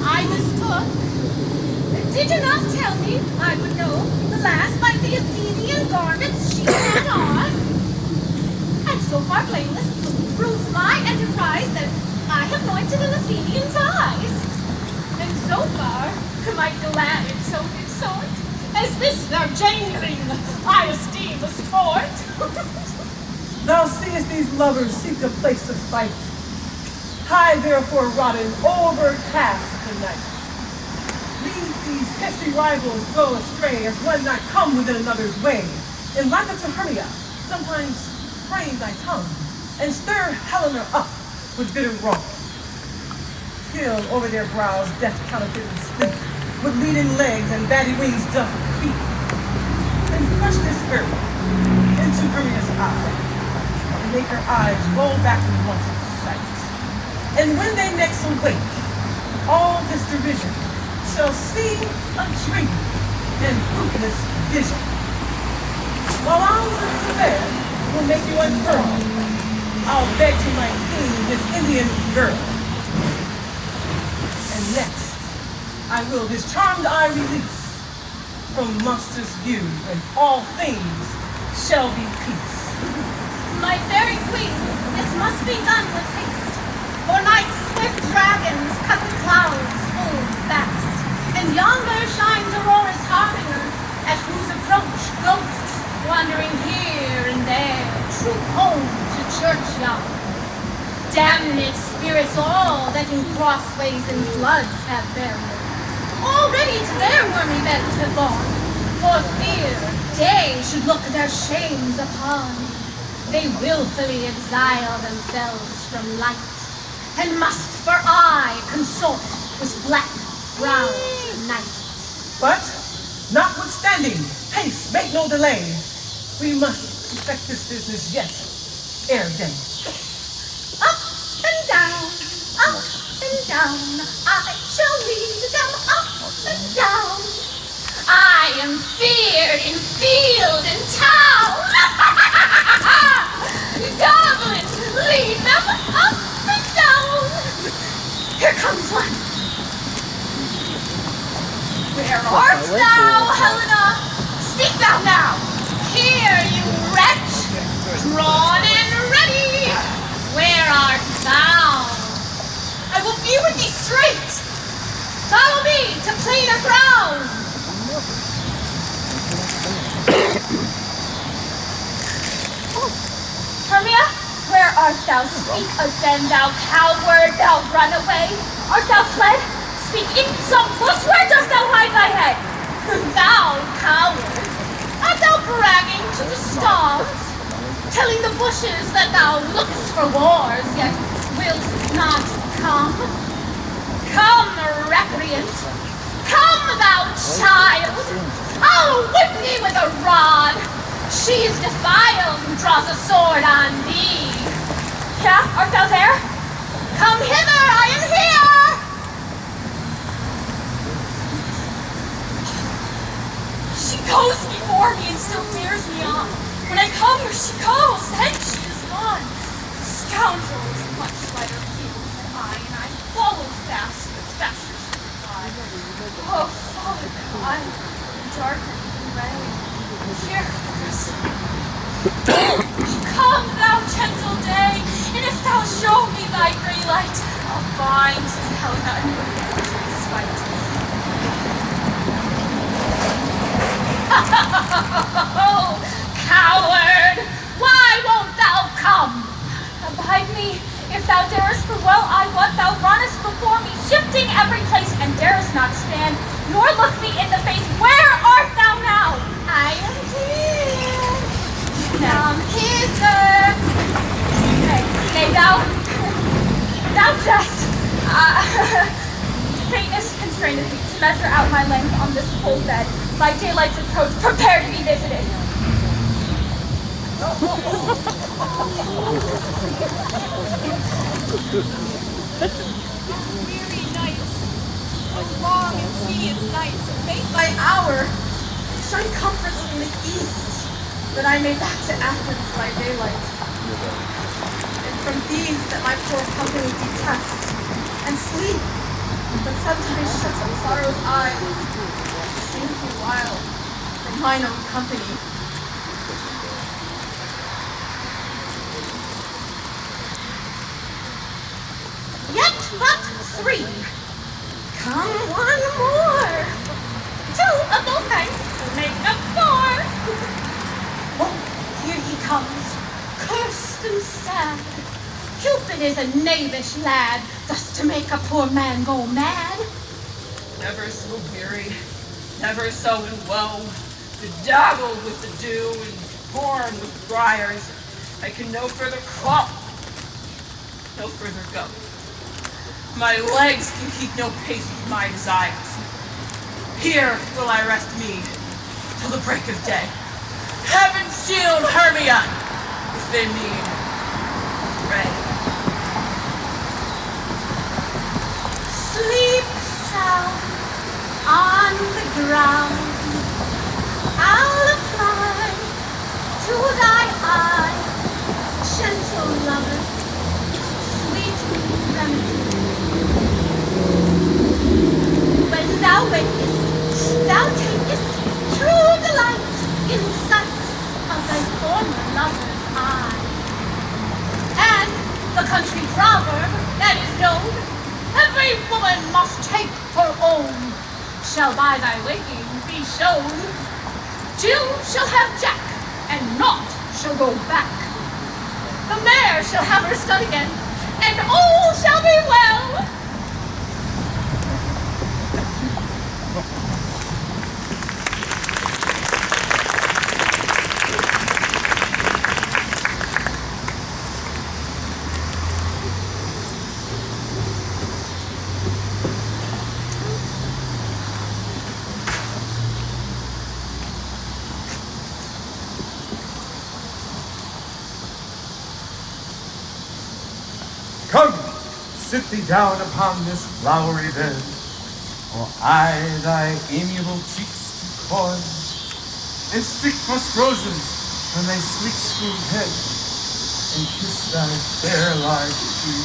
Speaker 7: I mistook. Did you not tell me I would know the last by the Athenian garments she had on? And so far blameless proves my enterprise that I have anointed an Athenian's eyes. And so far, my delight in so good sort, as this thou jangling I esteem a sport.
Speaker 2: Thou seest these lovers seek a place to fight. Hide therefore, Rodden, overcast the night. Leave these testy rivals go astray as one not come within another's way. And like unto Hermia, sometimes frame thy tongue, and stir Helena up with bitter wrong. Till over their brows death counterfeit and sleep, with leading legs and batty wings doth creep. And thrust this spirit into Hermia's eye, and make her eyes roll back in wanton sight. And when they next awake, all this division shall seem a dream and fruitless vision. While ours in bed will make you unfurl, I'll beg to my king this Indian girl. And next, I will this charmed eye release from monstrous view, and all things shall be peace.
Speaker 7: My very queen, this must be done with haste, for night's swift dragons cut the clouds full fast, and yonder shines Aurora's harbinger, at whose approach ghosts, wandering here and there, troop home to churchyard. Damned spirits all that in crossways and floods have buried, already to their wormy beds have gone, for fear day should look their shames upon. They willfully exile themselves from light, and must for aye consort with black-browed night.
Speaker 2: But, notwithstanding, haste, make no delay. We must effect this business yet, ere day.
Speaker 7: Up and down, I shall lead them up and down. I am feared in field and town. Goblin, lead them up and down. Here comes one. Where art thou, Helena? Speak thou now. Here, you wretch, drawn and ready. Where art thou? I will be with thee straight. Follow me to plainer ground.
Speaker 6: Hermia, where art thou? Speak again, thou coward, thou runaway. Art thou fled? Speak in some bush, where dost thou hide thy head?
Speaker 7: Thou coward, art thou bragging to the stars, telling the bushes that thou lookest for wars, yet wilt not come? Come, recreant, come, thou child, I'll whip thee with a rod. She is defiled who draws a sword on thee.
Speaker 6: Staff, art thou there? Come hither, I am here!
Speaker 3: She goes before me and still dares me on. When I come where she goes, then she is gone. The scoundrel is much lighter heeled than I, and I follow fast, but faster she will fly. Oh, follow them, I, darker than ray. Here, Kristin. Come, thou gentle day, and if thou show me thy grey light, I'll find Helena and Hermia in spite.
Speaker 6: Oh, coward! Why won't thou come?
Speaker 3: Abide me, if thou darest, for well I wot thou runnest before me, shifting every place, and darest not stand, nor look me in the face. Where art thou now?
Speaker 6: I am here.
Speaker 3: Come hither. Nay, thou jest. Faintness constraineth me to measure out my length on this cold bed. By daylight's approach, prepare to be visited.
Speaker 9: Weary nights, long and tedious nights, make my hour. Shine comforts from the east, that I may back to Athens by daylight. And from these that my poor company detest, and sleep, but sometimes shuts up sorrow's eyes, shameful while from mine own company.
Speaker 6: Yet but 3. Come one more. 2 of both kinds make up 4. Oh, here he comes, cursed and sad. Cupid is a knavish lad, thus to make a poor man go mad.
Speaker 4: Never so weary, never so in woe, bedaggled with the dew and torn with briars. I can no further crawl, no further go. My legs can keep no pace with my desires. Here will I rest me till the break of day. Heaven shield Hermia if they need pray.
Speaker 6: Sleep sound on the ground. I'll apply to thy eye, gentle lover, sweet remedy. When thou wakest, thou takest true delight in sight of thy former lover's eye. And the country proverb that is known, every woman must take her own, shall by thy waking be shown. Jill shall have Jack, and naught shall go back. The mare shall have her stud again, and all shall be well.
Speaker 1: Come, sit thee down upon this flowery bed, or I thy amiable cheeks to coy, and stick most roses on thy sleek smooth head, and kiss thy fair large cheek.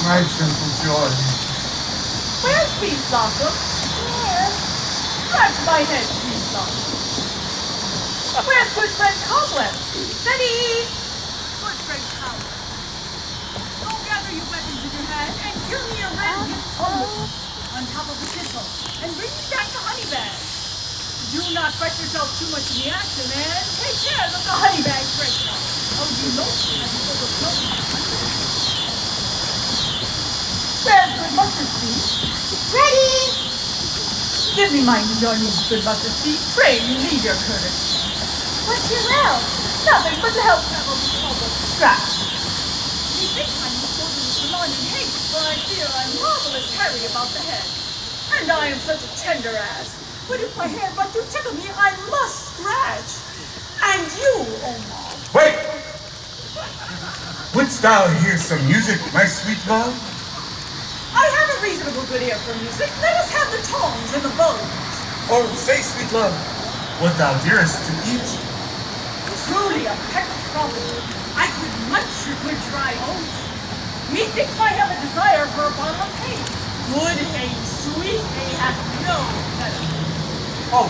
Speaker 1: My gentle joy.
Speaker 2: Where's Peace Blossom? Here. Scratch my head, Peace Blossom. Where's good friend Cobweb? Betty!
Speaker 9: Good friend Howard, go gather your weapons in your hand and give me a red on top of the pistol, and bring me back the honey bag. Do not fret yourself too much in the action, and take care that the honey bag breaks out. Oh, you know, I'm full of milk.
Speaker 2: Where's good mustard seed?
Speaker 6: Ready?
Speaker 2: Give me your niece good mustard seed. Pray leave your courtesy.
Speaker 6: What's your will?
Speaker 2: Nothing but to help Scratch.
Speaker 9: Methinks I must go to the salon in haste, for I fear I'm marvelous hairy about the head.
Speaker 2: And I am such a tender ass. But if my hair but do tickle me, I must scratch. And And you, Omar.
Speaker 1: Wait! Wouldst thou hear some music, my sweet love?
Speaker 2: I have a reasonable good ear for music. Let us have the tones and the bows.
Speaker 1: Or say, sweet love, what thou dearest to eat?
Speaker 2: Truly a peck of strawberry. I could munch your good dry oats. Methinks I have a desire for a bottle of hay. Good hay, sweet hay, hath no better.
Speaker 1: Oh,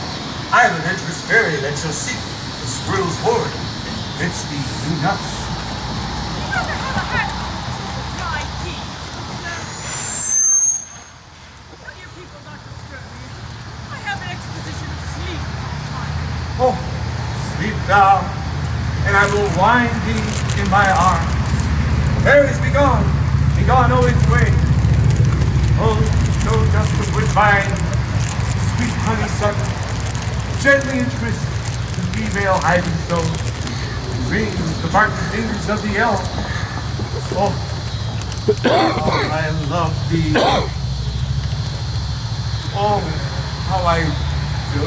Speaker 1: I have an adventurous fairy that shall seek the squirrel's hoard and fetch thee new nuts.
Speaker 2: You never have a hat to dry tea. Tell your people not to disturb me. I have an exposition of sleep.
Speaker 1: Oh, sleep thou, and I will wind thee in my arms. Fairies, be gone, O its way. Oh, so just the woodbine, sweet honeysuckle, gently interest the female ivy stone, rings the barked fingers of the elm. Oh, how I love thee. Oh, how I do.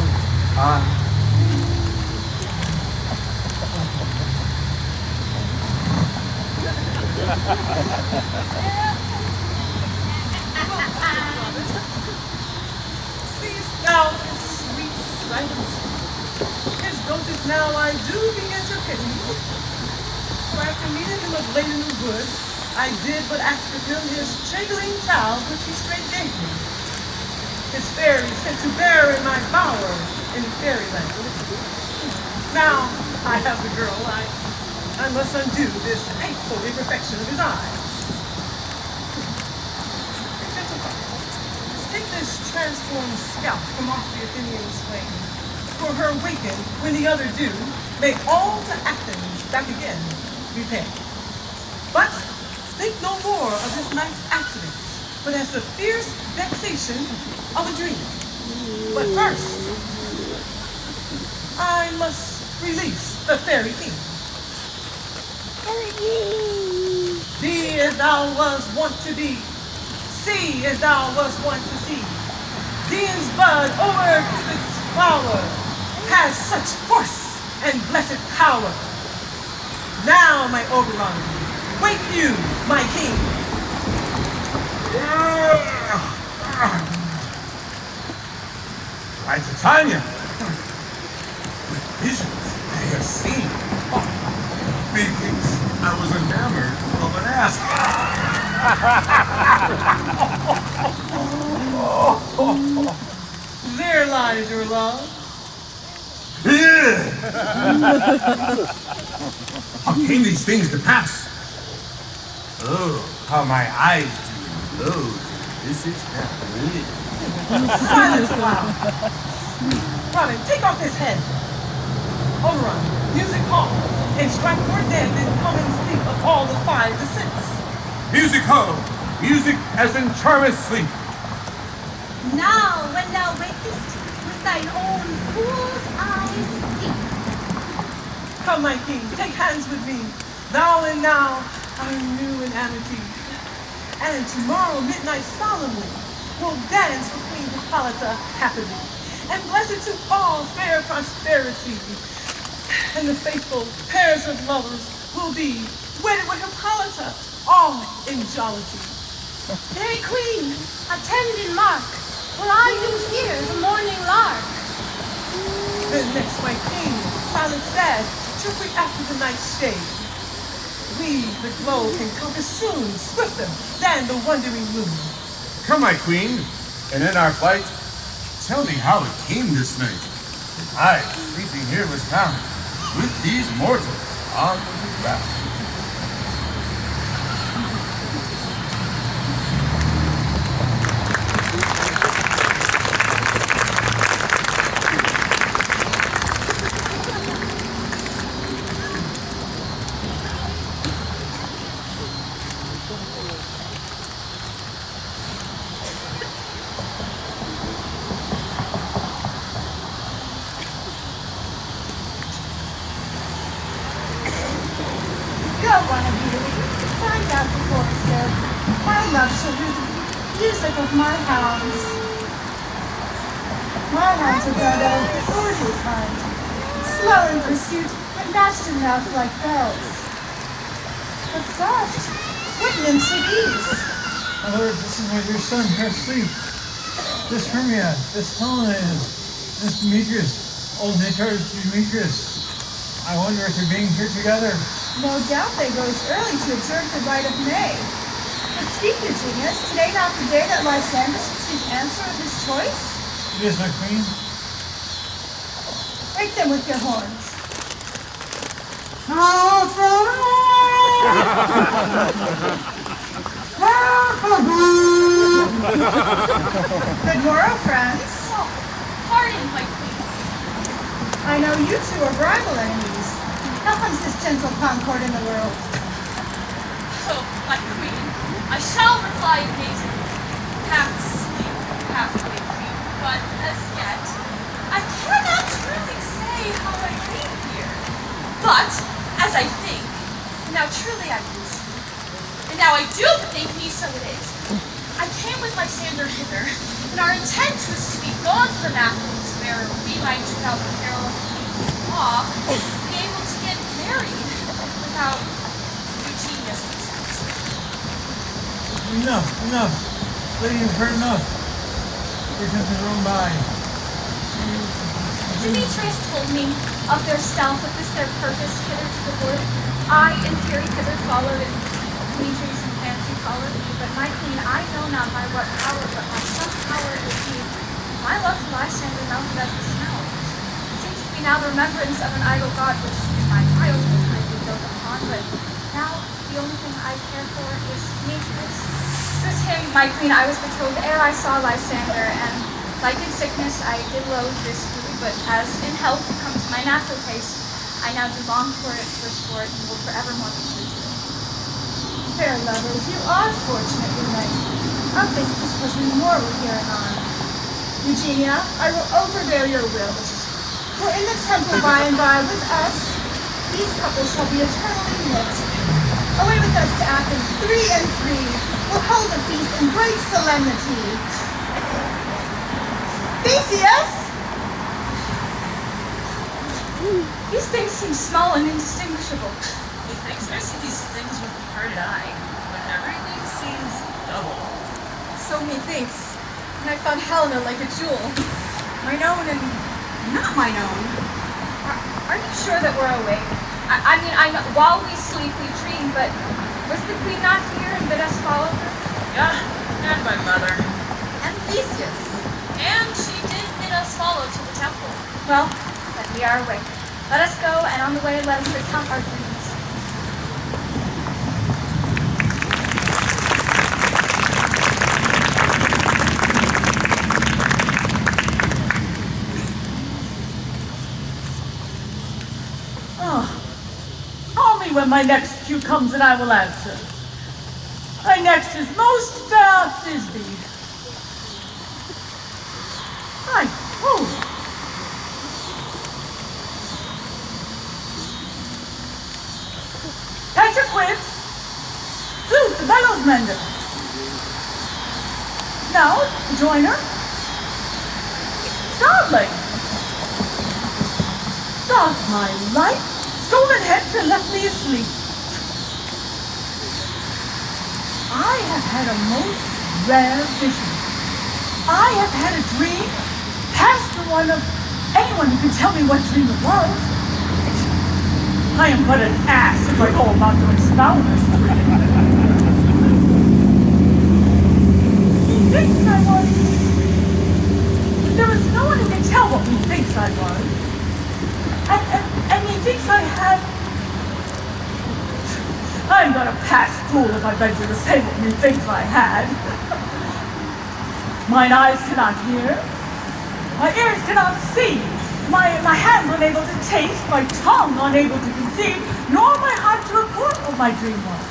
Speaker 2: Seest thou his sweet silence? His dotage now I do begin to pity. For after meeting him of late in the wood, I did but ask of him his jangling child, which he straight gave me. His fairy sent to bear in my bower in fairyland. Now I have the girl, I must undo this hateful imperfection of his eyes. Take this transformed scalp from off the Athenian slain, for her wakened when the other do, make all to Athens back again repay. But think no more of this night's accident, but as the fierce vexation of a dream. But first, I must release the fairy king. Be as thou was wont to be, see as thou was wont to see. Dean's bud over its flower has such force and blessed power. Now, my Oberon, wake you, my king.
Speaker 1: Right to Tanya. Visions I have seen. Methinks I was enamored of an ass.
Speaker 2: There lies your love.
Speaker 1: How came these things to pass? Oh, how my eyes do load. This is happening.
Speaker 2: Silence a while. Robin, take off this head. Oberon, music hall, and strike more dead than common sleep of all the five descents.
Speaker 1: Music ho! Music as in charmeth sleep.
Speaker 6: Now, when thou wakest, with thine own fool's eyes peep.
Speaker 2: Come, my king, take hands with me. Thou and now are new in amity. And tomorrow midnight solemnly will dance for Queen Hippolyta happily. And blessed to all fair prosperity. And the faithful pairs of lovers will be wedded with Hippolyta, all in jollity.
Speaker 6: Fair queen, attend and mark, for I do hear the morning lark.
Speaker 2: Then next, my king, silent sad, tripping after the night's shade. We, the glow, can compass soon, swifter than the wandering moon.
Speaker 1: Come, my queen, and in our flight, tell me how it came this night. That I, sleeping here, was found with these mortals on the ground.
Speaker 6: Music of my hounds. My hounds are bred of the orderly kind, slow in pursuit, dashed in mouth like bells. But soft, what nymphs are these?
Speaker 5: My lord, this is my dear son, here asleep. This Hermia, this Helena is, this Demetrius, old natured Demetrius. I wonder if they're being here together.
Speaker 6: No doubt they rose early to observe the rite of May. But speak, Eugenia, is today not the day that Lysander should seek answer of his choice?
Speaker 5: It is, my queen.
Speaker 6: Break them with your horns. Good morrow, friends.
Speaker 3: Oh, pardon, my queen.
Speaker 6: I know you two are rival enemies. How comes this gentle concord in the world?
Speaker 3: Oh, my queen, I shall reply amazingly. Half asleep, half awake, but as yet, I cannot truly say how I came here. But, as I think, now truly I do speak, and now I do bethink me so it is. I came with Lysander hither, and our intent was to be gone from Athens, where we might, without the peril of the law, be able to get married without Eugenia's consent.
Speaker 5: Enough. Lady, you've heard enough. Your time is run by.
Speaker 9: Demetrius told me of their stealth, of this their purpose hither to the wood. I, in theory, hither followed, and Demetrius in fancy followed me. But my queen, I know not by what power, but by some power it would be. My love to Lysander melted as the snow. It seems to be now the remembrance of an idol god, which in my childhood I did dote upon, but now the only thing I care for is Demetrius. It was him, my queen, I was betrothed ere I saw Lysander, and like in sickness, I did loathe this food, but as in health comes my natural taste, I now do long for it, wish for it, and will forevermore be true to it.
Speaker 6: Fair lovers, you are fortunate united. Of this discussion more will hear anon. Eugenia, I will overbear your will. For in the temple by and by with us, these couples shall be eternally knit. Away with us to Athens, 3 and 3. We'll hold a feast in great solemnity. Theseus!
Speaker 9: These things seem small and indistinguishable.
Speaker 4: Methinks I see these things with the heart eye, but everything seems double.
Speaker 9: So methinks, and I found Helena like a jewel. Mine own and not mine own. Are you sure that we're awake? I mean, I know, while we sleep, we dream, but was the queen not here and bid us follow her?
Speaker 4: Yeah, and my mother.
Speaker 9: And Theseus.
Speaker 3: And she did bid us follow to the temple.
Speaker 9: Well, then we are awake. Let us go, and on the way let us recount our dreams.
Speaker 2: Call me when my next cue comes and I will answer. My next is most fair Thisbe. Hi. Oh. Catcher Quips. Flute, the bellows mender. Now, the joiner. Starling. Start my life. Stolen heads and left me asleep. I have had a most rare vision. I have had a dream past the one of anyone who can tell me what dream it was. I am but an ass if I go about to expound this dream. Methinks I was. But there is no one who can tell what methinks I was. And methinks I had. I'm but a past fool if I venture to say what methinks I had. Mine eyes cannot hear, my ears cannot see, my hands unable to taste, my tongue unable to conceive, nor my heart to report what my dream was.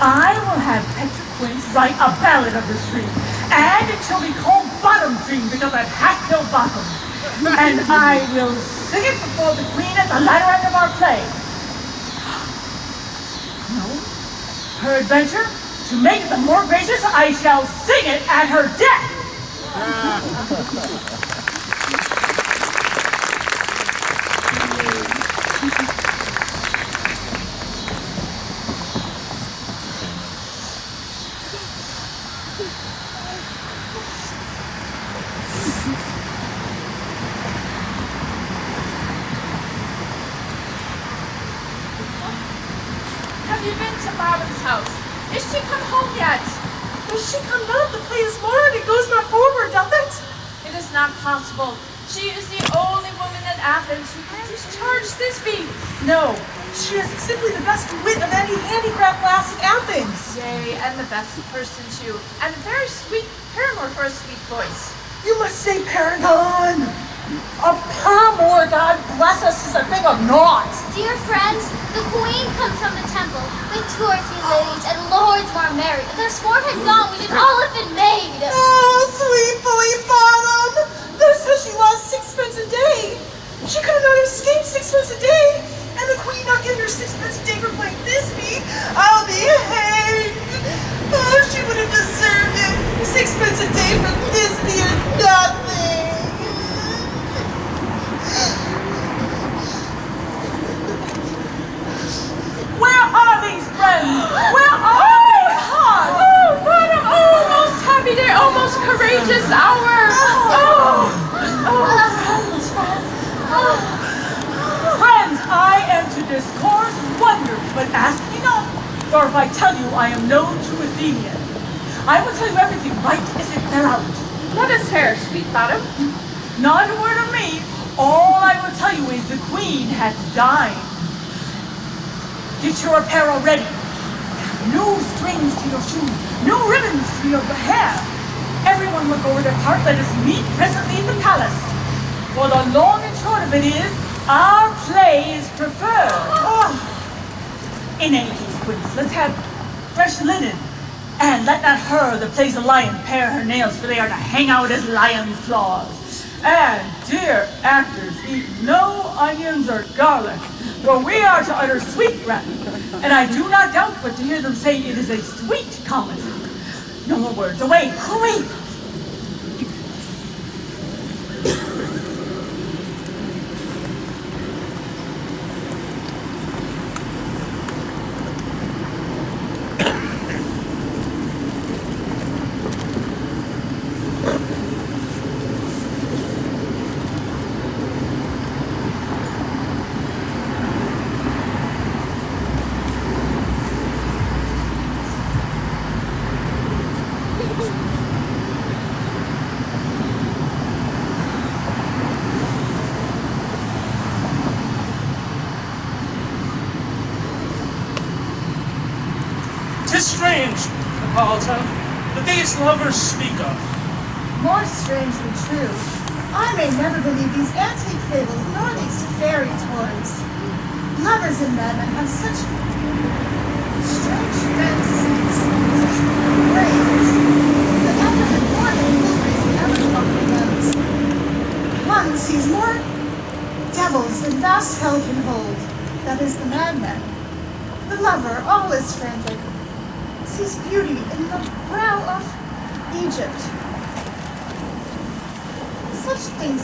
Speaker 2: I will have Petra Quince write a ballad of the dream, and it shall be called Bottom Dream because it hath no bottom. And I will sing it before the queen at the latter end of our play. No, her adventure, to make it the more gracious, I shall sing it at her death.
Speaker 3: Have you been to Robin's house? Is she come home yet?
Speaker 2: Does she come not? The play is marred. It goes not forward, doth it?
Speaker 3: It is not possible. She is the only woman at Athens who can discharge Thisbe.
Speaker 2: No, she is simply the best wit of any handicraft lass in Athens.
Speaker 3: Yea, and the best person too, and a very sweet paramour for a sweet voice.
Speaker 2: You must say paragon. A paramour, God bless us, is a thing of naught.
Speaker 10: Dear friends, the queen comes from the temple with 2 or 3 ladies, and lords more merry. Their sport had gone, we did all have been made.
Speaker 2: Oh, sweet bully bottom! Thou says she lost 6 pence a day. She could have not escaped 6 pence a day, and the queen not give her 6 pence a day for playing Thisbe. I'll be hanged. Oh, she would have deserved it. 6 pence a day for Thisbe or nothing. Where are these friends? Where are they?
Speaker 3: Oh, madam, oh, most happy day, oh, most courageous hour.
Speaker 2: Friends, I am to discourse wonders, but ask me not. For if I tell you I am no true Athenian, I will tell you everything right as it fell out.
Speaker 3: Let us hear, sweet madam.
Speaker 2: Not a word of me. All I will tell you is the queen hath dined. Get your apparel ready. New strings to your shoes, new ribbons to your hair. Everyone look over their part. Let us meet presently in the palace. For the long and short of it is, our play is preferred. In any case, queens, let's have fresh linen. And let not her that plays the lion pare her nails, for they are to hang out as lion's claws. And, dear actors, eat no onions or garlic, for we are to utter sweet breath. And I do not doubt but to hear them say it is a sweet comedy. No more words. Away, away!
Speaker 11: "'Tis strange, Hippolyta, that these lovers speak of.
Speaker 8: More strange than true. I may never believe these antique fables nor these fairy toys. Lovers and madmen have such strange fancies, such brains, that after the more than blueberries never comprehends. One sees more devils than vast hell can hold. That is the madman. The lover, all is frantic, sees beauty in the brow of Egypt. Such things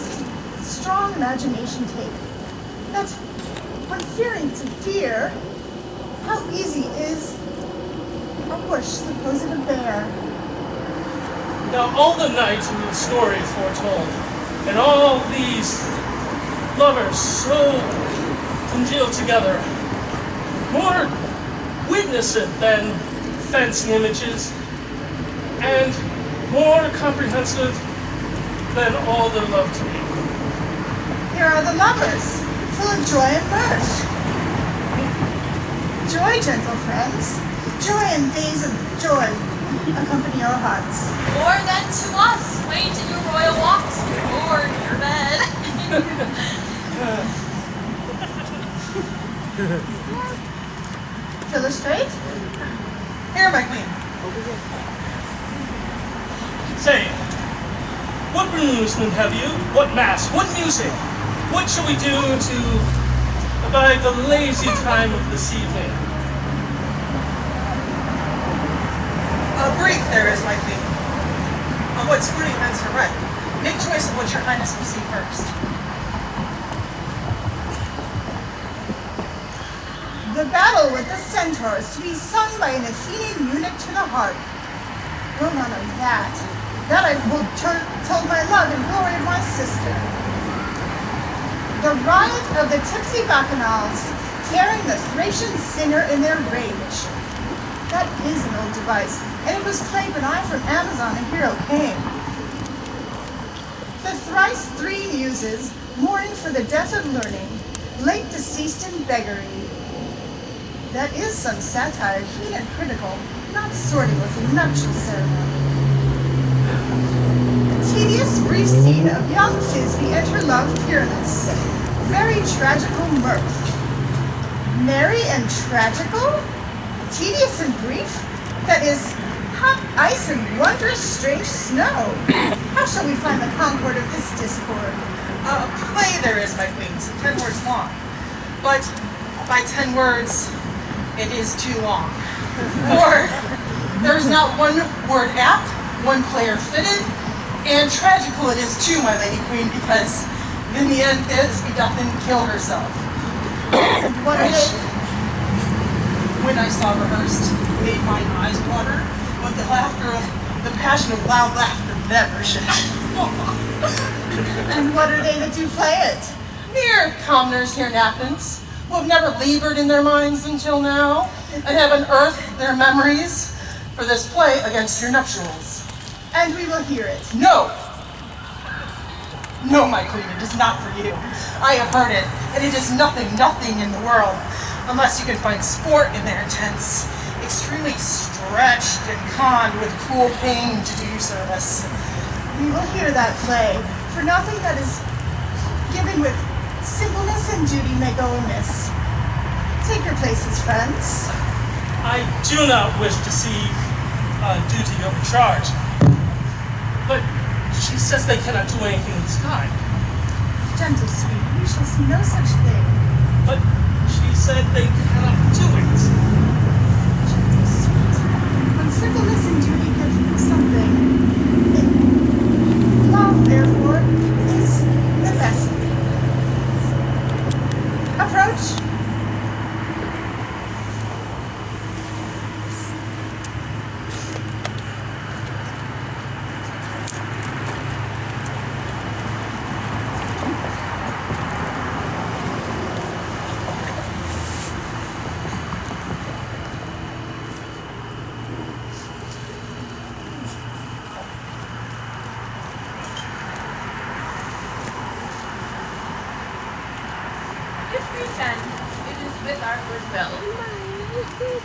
Speaker 8: strong imagination take, that when fearing to fear, how easy is a wish supposed to bear.
Speaker 11: Now all the night in the story foretold, and all these lovers so congealed together, more witnesseth than fancy images, and more comprehensive than all their love to be.
Speaker 8: Here are the lovers, full of joy and mirth. Joy, gentle friends, joy and days of joy accompany your hearts.
Speaker 3: More than to us, wait in your royal walks, or in your bed.
Speaker 8: Illustrate? Here, my queen.
Speaker 11: Say, what amusement have you? What mass? What music? What shall we do to abide the lazy time of this evening?
Speaker 8: A brief there is, my queen. On what sporting events are right. Make choice of what your highness will see first. battle with the centaurs to be sung by an Athenian eunuch to the harp. No, none of that. That I will tell my love and glory of my sister. The riot of the tipsy bacchanals, tearing the Thracian singer in their rage. That is an old device, and it was played when I from Amazon a hero came. The thrice three muses, mourning for the death of learning, late deceased in beggary. That is some satire, keen and critical, not sorting with a nuptial ceremony. Tedious brief scene of young Thisbe and her love Pyramus. Very tragical mirth. Merry and tragical? Tedious and brief? That is hot ice and wondrous strange snow. How shall we find the concord of this discord?
Speaker 4: A play there is, my queens, 10 words long. But by 10 words, it is too long. For there's not one word apt, one player fitted, and tragical it is too, my lady queen, because in the end, Thisbe doth kill herself. Which, when I saw rehearsed, made mine eyes water, but the laughter of the passion of loud laughter never shed.
Speaker 8: And what are they that do play it?
Speaker 4: Mere commoners here in Athens, who have never labored in their minds until now, and have unearthed their memories for this play against your nuptials.
Speaker 8: And we will hear it.
Speaker 4: No! No, my queen, it is not for you. I have heard it, and it is nothing in the world, unless you can find sport in their tents, extremely stretched and conned with cruel pain to do you service.
Speaker 8: We will hear that play, for nothing that is given with simpleness and duty may go amiss. Take your places, friends.
Speaker 11: I do not wish to see duty overcharged, but she says they cannot do anything of this kind.
Speaker 8: Gentle sweet, we shall see no such thing.
Speaker 11: But she said they cannot do it.
Speaker 8: Gentle sweet, when simpleness and duty can do something, love, therefore, is the best. Approach.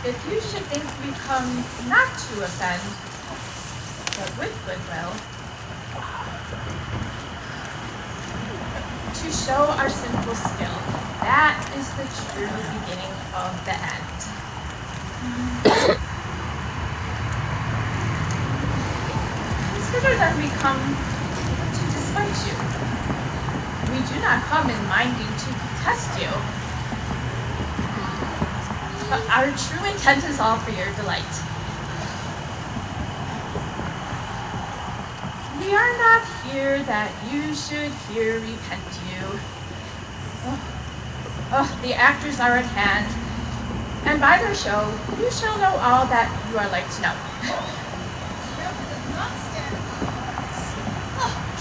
Speaker 9: If you should think we come not to offend, but with goodwill, to show our sinful skill, that is the true beginning of the end. Consider that we come to despite you. We do not come in minding to test you. But our true intent is all for your delight. We are not here that you should here repent you. The actors are at hand, and by their show, you shall know all that you are like to know.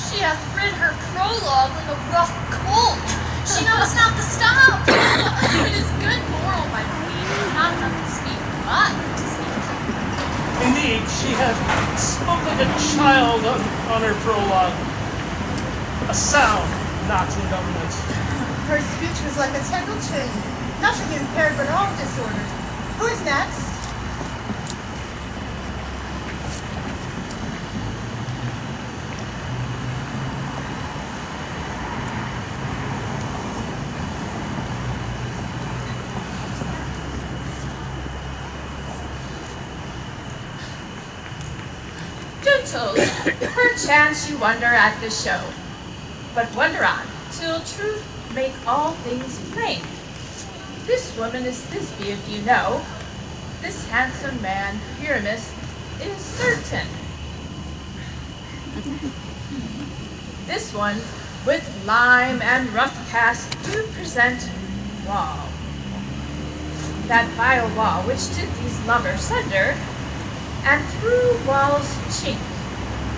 Speaker 3: She hath rid her prologue like a rough colt. She knows not to stop. It is good moral, my queen. Not enough to speak, but to speak.
Speaker 11: Indeed, she had spoke like a child on her prologue. A sound, not in government.
Speaker 8: Her speech was like a tangled chain, nothing impaired but all disordered. Who is next?
Speaker 9: Perchance you wonder at this show, but wonder on, till truth make all things plain. This woman is Thisbe, if you know. This handsome man, Pyramus, is certain. This one, with lime and rough cast, do present wrong. that vile wall which did these lovers sunder, and through wall's chink,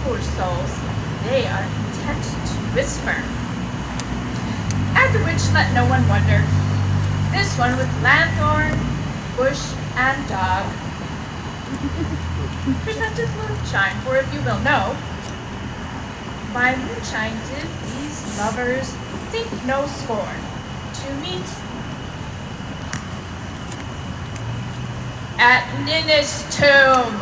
Speaker 9: poor souls, they are content to whisper. After which let no one wonder, this one with lanthorn, bush, and dog presented moonshine, for if you will know, by moonshine did these lovers think no scorn to meet at Ninnis' tomb.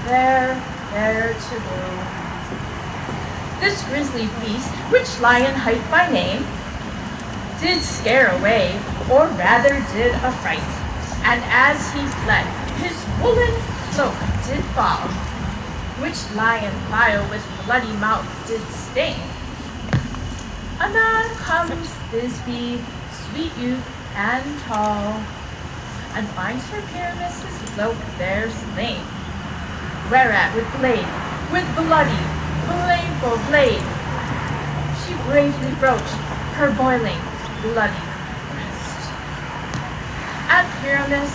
Speaker 9: There to woo. This grisly beast, which lion hight by name, did scare away, or rather did affright, and as he fled, his woolen cloak did fall, which lion vile with bloody mouth did sting. Anon comes Thisbe, sweet youth and tall, and finds her Pyramus' cloak there slain, whereat with bloody, blameful blade, she bravely broached her boiling, bloody wrist. And Pyramus,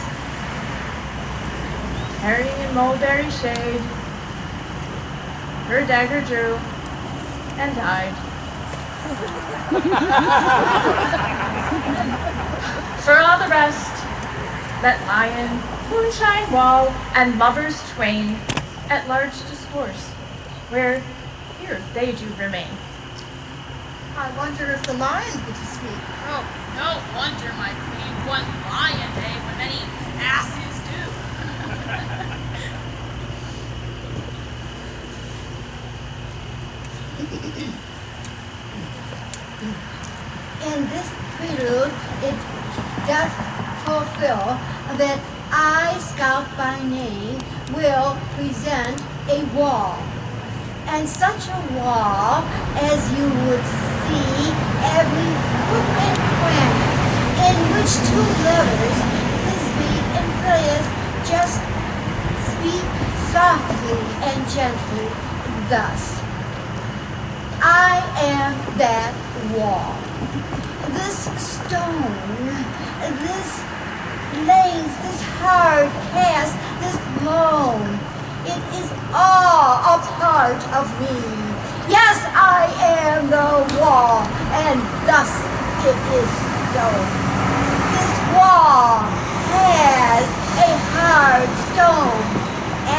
Speaker 9: carrying in mulberry shade, her dagger drew and died. For all the rest, let lion, moonshine wall, and lovers twain at large discourse, where here they do remain.
Speaker 8: I wonder if the lion would speak.
Speaker 3: Oh, no wonder, my queen, one lion day when many asses do.
Speaker 12: In this prelude, it does fulfill that I, scout by name, will present a wall. And such a wall as you would see every nook and cranny, in which two lovers, Thisbe and Peleus, just speak softly and gently thus. I am that wall. This stone, this lace, this hard cast, this moan, it is all a part of me. Yes, I am the wall, and thus it is so. This wall has a hard stone,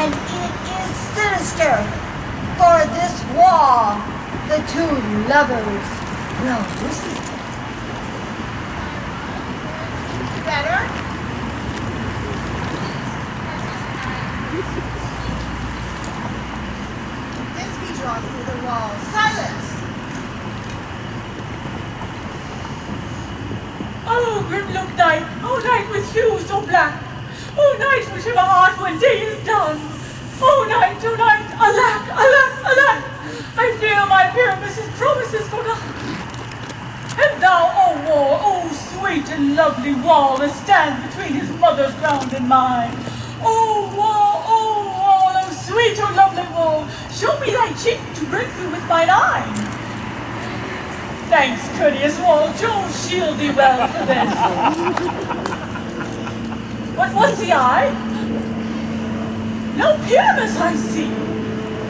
Speaker 12: and it is sinister. For this wall, the two lovers rose.
Speaker 8: Better? Draw through the wall. Silence!
Speaker 2: Oh, grim-look night, oh night with hue so black, oh night which ever art when day is done, oh night, alack, alack, alack, I fear my Pyramus' promises forgot. And thou, O wall, O sweet and lovely wall, that stand between his mother's ground and mine, O wall, O sweet, O lovely wall, show me thy cheek to break through with mine eye. Thanks, courteous wall, Jove shield thee well for this. What's the eye? No Pyramus I see.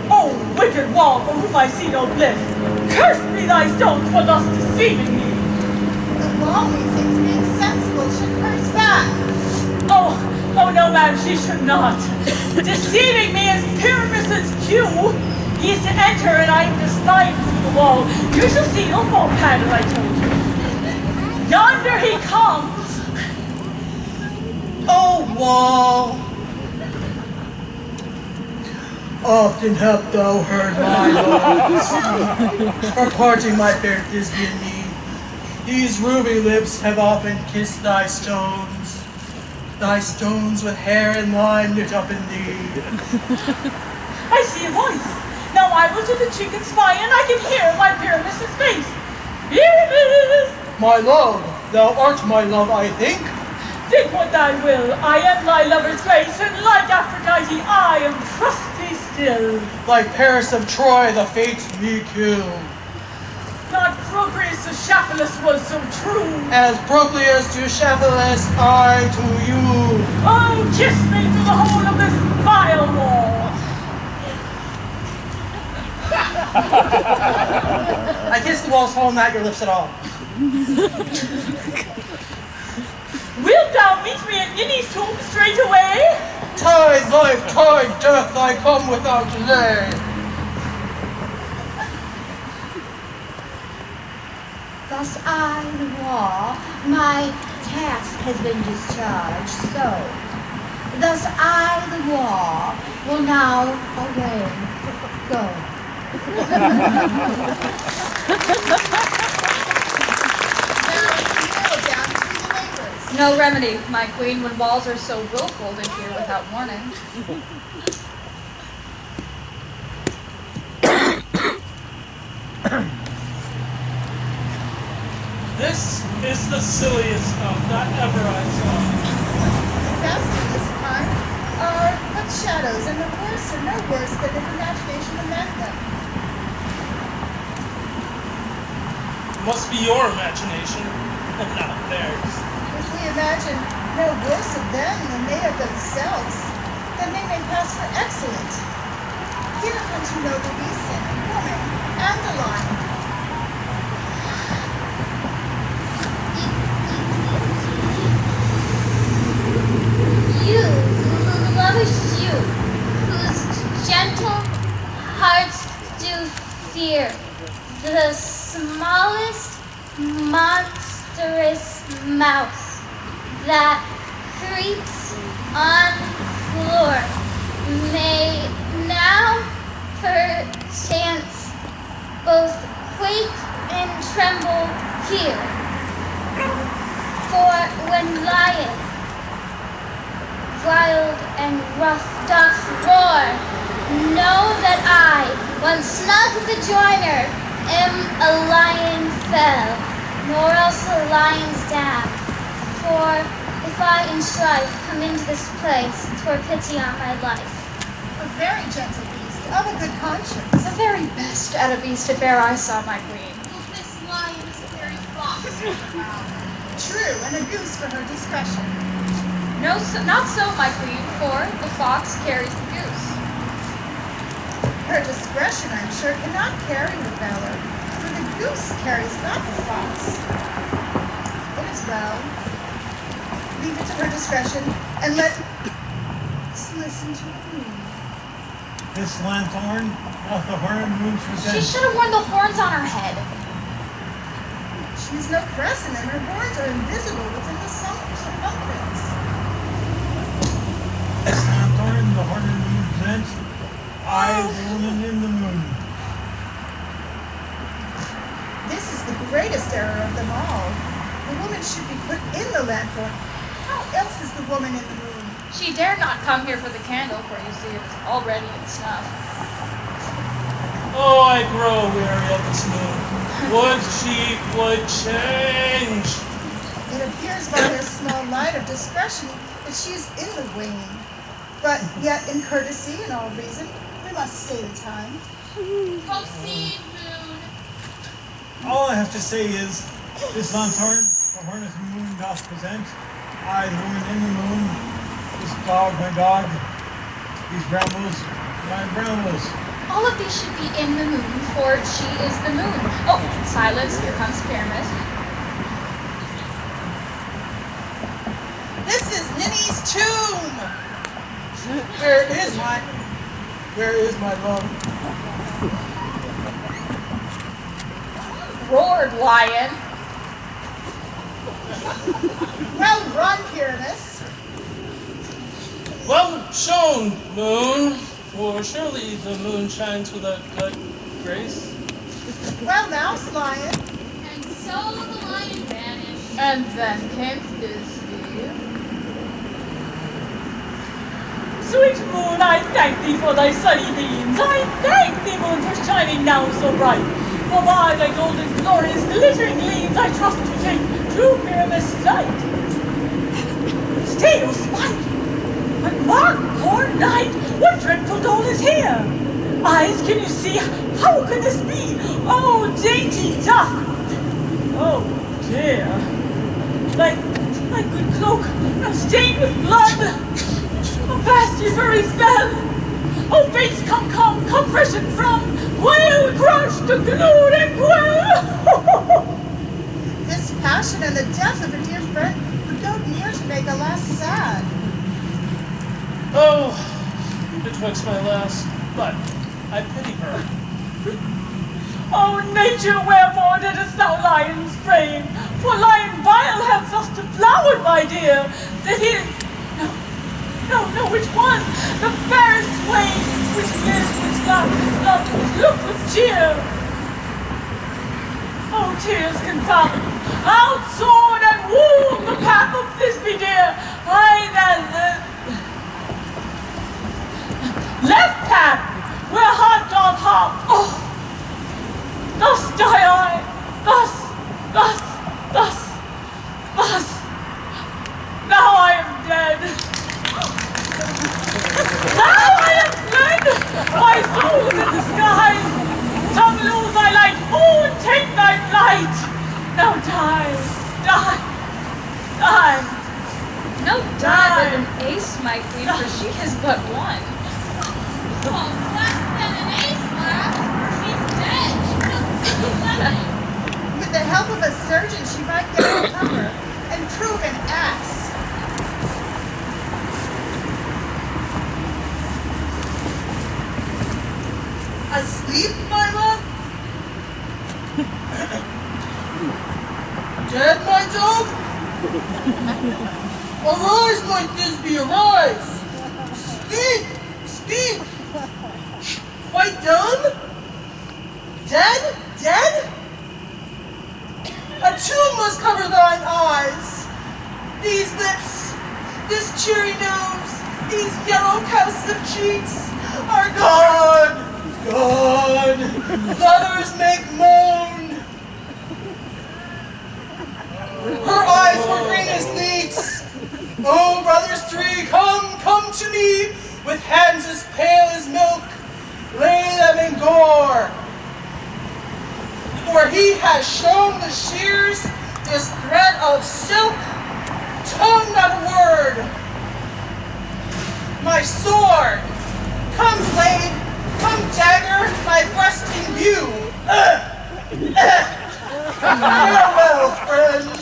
Speaker 2: Oh, wicked wall, for whom I see no bliss, cursed be thy stones for thus deceiving me.
Speaker 8: The wall, methinks, being sensible, should curse back.
Speaker 2: Oh no, ma'am, she should not. Deceiving me is Pyramus' cue. He is to enter, and I am to slide through the wall. You shall see, he'll fall pad, as I told you. Yonder he comes.
Speaker 5: O wall! Often hast thou heard my words, for parting my fair Thisbe and me. These ruby lips have often kissed thy stones with hair and wine knit up in thee.
Speaker 2: I see a voice. Now I will to the cheek and spy, and I can hear my Pyramus' face. Pyramus!
Speaker 5: My love, thou art my love, I think.
Speaker 2: Think what thou will. I am thy lover's grace, and like Aphrodite, I am trusty still.
Speaker 5: Like Paris of Troy, the fates me kill.
Speaker 2: Not Procreus to Cephalus was so true.
Speaker 5: As Procleus to Cephalus, I to you.
Speaker 2: Oh, kiss me through the hole of this vile wall.
Speaker 5: I kiss the wall's hole, not your lips at all.
Speaker 2: Wilt thou meet me at Ninny's tomb straight away?
Speaker 5: Tide life, tide death, I come without delay.
Speaker 12: Thus I, the wall, my task has been discharged, so. Thus I, the wall, will now away go.
Speaker 9: No remedy, my queen, when walls are so willful to hear without warning.
Speaker 11: This is the silliest stuff that ever I saw.
Speaker 13: The best of this kind are but shadows, and the worst are no worse than if imagination amend them.
Speaker 11: Must be your imagination, and not theirs.
Speaker 13: If we imagine no worse of them than they of themselves, then they may pass for excellent. Here comes your noble beast, woman, and the lion.
Speaker 10: You, lovish you, whose gentle hearts do fear the smallest monstrous mouse that creeps on floor, may now perchance both quake and tremble here. For when lion, wild and rough doth roar, know that I, once snug the joiner, am a lion fell, nor else a lion's dam. For if I in strife come into this place, 'twere pity on my life.
Speaker 13: A very gentle beast, of a good conscience.
Speaker 9: The very best at a beast if e'er I saw, my queen.
Speaker 7: This lion is a very fox.
Speaker 13: True, and a goose for her discretion.
Speaker 9: No, not so, my queen, for the fox carries the goose.
Speaker 13: Her discretion, I'm sure, cannot carry with valor, for the goose carries not the fox. It is well. Leave it to her discretion, and let us listen to her.
Speaker 1: This lanthorn doth the horn moon
Speaker 9: She
Speaker 1: present.
Speaker 9: should have worn the horns on her head.
Speaker 13: She's no crescent, and her horns are invisible within the circumference.
Speaker 1: This lanthorn the horn moon presents. I, the woman in the moon.
Speaker 13: This is the greatest error of them all. The woman should be put in the lanthorn. How else is the woman in the moon?
Speaker 9: She dare not come here for the candle, for you see it is already in snuff.
Speaker 11: Oh, I grow weary of this moon. Would she would change.
Speaker 13: It appears by her small light of discretion that she is in the waning. But yet, in courtesy and all reason, we must stay the time.
Speaker 7: Proceed, moon.
Speaker 1: All I have to say is, this lanthorn the horn of the moon doth present. I, the woman in the moon. This dog, my dog. These brambles, my brambles.
Speaker 9: All of these should be in the moon, for she is the moon. Oh, silence, here comes Pyramus.
Speaker 8: This is Ninny's tomb.
Speaker 5: Where is my love?
Speaker 9: Roared lion.
Speaker 13: Well run, Pyramus.
Speaker 11: Well shown, moon. For surely the moon shines with a good grace.
Speaker 13: Well, mouse lion.
Speaker 7: And so the lion vanished.
Speaker 9: And then came Thisbe.
Speaker 2: Sweet moon, I thank thee for thy sunny beams. I thank thee, moon, for shining now so bright. For by thy golden, glorious, glittering gleams, I trust to take true Pyramus' sight. Stay, O spite! But mark, poor knight, what dreadful dole is here? Eyes, can you see? How could this be? Oh, dainty duck! Oh dear. Thy good cloak, now stained with blood. Avast ye furry spell. Oh fates, come, freshen from. Quail, crush, to glued and quail.
Speaker 13: This passion and the death of a dear friend would go near to make a last sad.
Speaker 11: Oh, betwixt my lass, but I pity her.
Speaker 2: Oh, nature, wherefore didst thou lion's frame? For lion vile hath thus deflowered, my dear, that is, no, which one? The fairest swain, which lives, which laughs, which loves, which look with cheer. Oh, tears confound, out sword and wound the path of Thisbe dear. I that left path, where heart doth hop. Oh, thus die I, thus. Now I am dead. Now I am fled. My soul is in the sky. Come lose thy light. Oh, and take thy flight. Now die.
Speaker 3: No, die with an ace, my queen, for she has but one.
Speaker 7: Oh, less than an ace, lass. She's dead. She's nothing.
Speaker 13: With the help of a surgeon, she might get a recover and prove an ass.
Speaker 5: Asleep, my love? Dead, my dove? Arise, my Thisbe, arise! Speak! Quite dumb? Dead? A tomb must cover thine eyes. These lips, this cheery nose, these yellow casts of cheeks are gone. Others make moan. Her eyes were green as leeks. Oh, brothers three, come to me with hands as pale as milk. Lay them in gore. For he has shown the shears this thread of silk, tongue not a word. My sword, come blade, come dagger, my breast in view. Farewell, friends.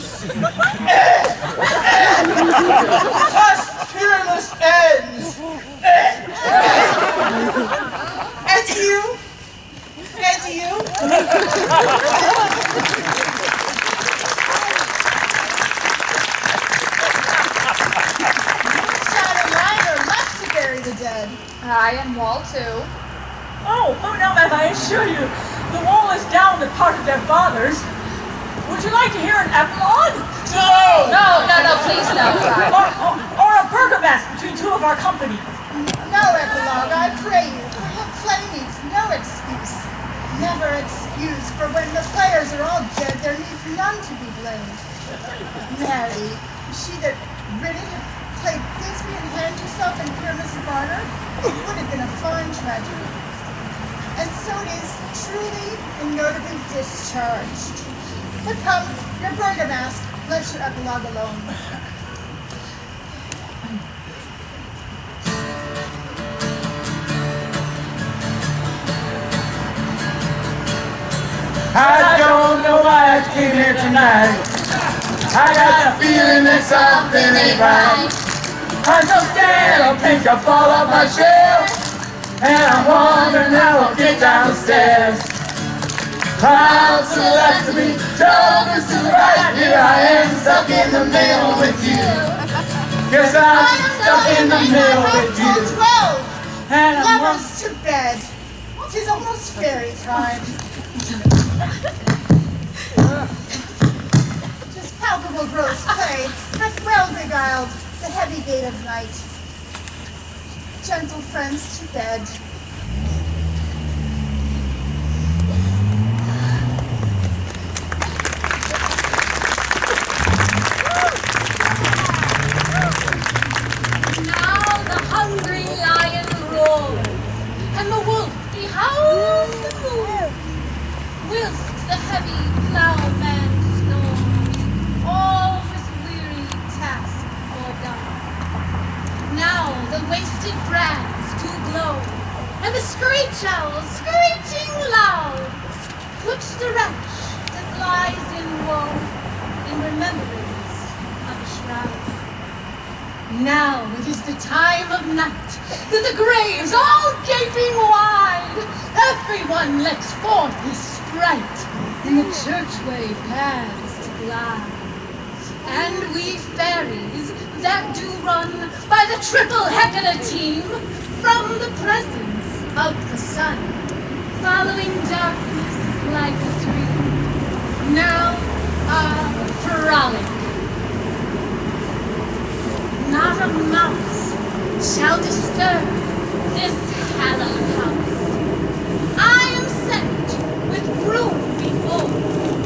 Speaker 5: Thus peerless ends. Adieu.
Speaker 13: Dead.
Speaker 3: I and Wall too.
Speaker 2: Oh, now, ma'am, I assure you, the wall is down that part of their fathers. Would you like to hear an epilogue?
Speaker 3: No, please no.
Speaker 2: Or a burgomask between two of our company.
Speaker 13: No epilogue, I pray you, for your play needs no excuse. Never excuse, for when the players are all dead, there needs none to be blamed. Mary, she that really played Thisbe and hanged herself in Pyramus Barter, it would have been a fine tragedy. And so it is truly and notably discharged. But come, your burgomask, let your epilogue alone.
Speaker 1: I don't know why I came here tonight. I got the feeling that something ain't right. I'm so scared I'll take a fall off my shelf, and I'm wondering how I'll get downstairs. Clouds to the left of me, shoulders to the right. Here I am, stuck in the middle with you. Yes, I'm stuck in the middle with you.
Speaker 13: 12.
Speaker 2: And
Speaker 13: Lovers to bed. 'Tis almost fairy time. Just palpable gross play hath well beguiled the heavy gait of night. Gentle friends to bed.
Speaker 6: Now the hungry lion roars, and the wolf he howls the moon, whilst the heavy plowman brands do glow, and the screech owl, screeching loud, puts the wretch that lies in woe in remembrance of a shroud. Now it is the time of night, that the graves all gaping wide, everyone lets forth his sprite, in the churchway paths to glide. And we fairies that do run by the triple hecatomb from the presence of the sun, following darkness like a dream, now are frolic. Not a mouse shall disturb this hallowed house. I am sent with broom before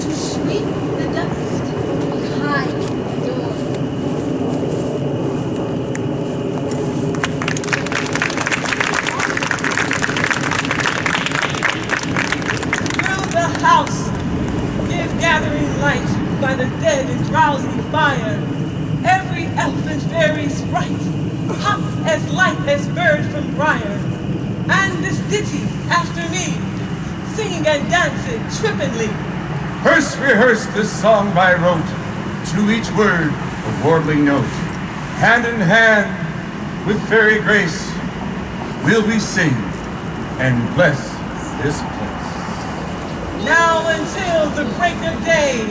Speaker 6: to sweep the dust behind the door.
Speaker 2: Through the house, give gathering light by the dead and drowsy fire. Every elf and fairy sprite, hop as light as bird from briar. And this ditty after me, singing and dancing trippingly.
Speaker 1: First rehearse this song by rote, to each word a warbling note. Hand in hand with fairy grace, will we sing and bless this place.
Speaker 2: Now until the break of day,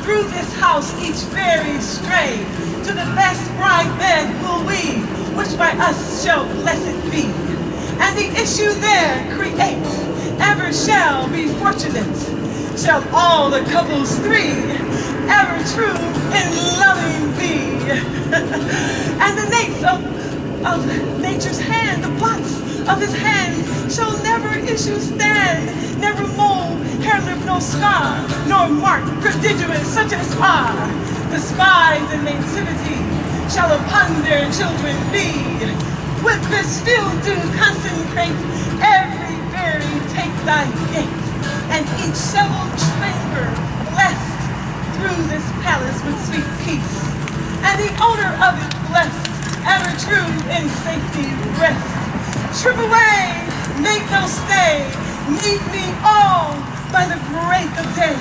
Speaker 2: through this house each fairy stray, to the best bride bed will we, which by us shall blessed be. And the issue there create, ever shall be fortunate. Shall all the couples three, ever true in loving be. And the nates of nature's hand, the plots of his hands, shall never issue stand, never mole, hair lip, no scar, nor mark prodigious such as are. The spies in nativity shall upon their children be. With this still do consecrate, every fairy take thy gate, and each several chamber blessed through this palace with sweet peace, and the owner of it blessed, ever true in safety rest. Trip away, make no stay, meet me all by the break of day.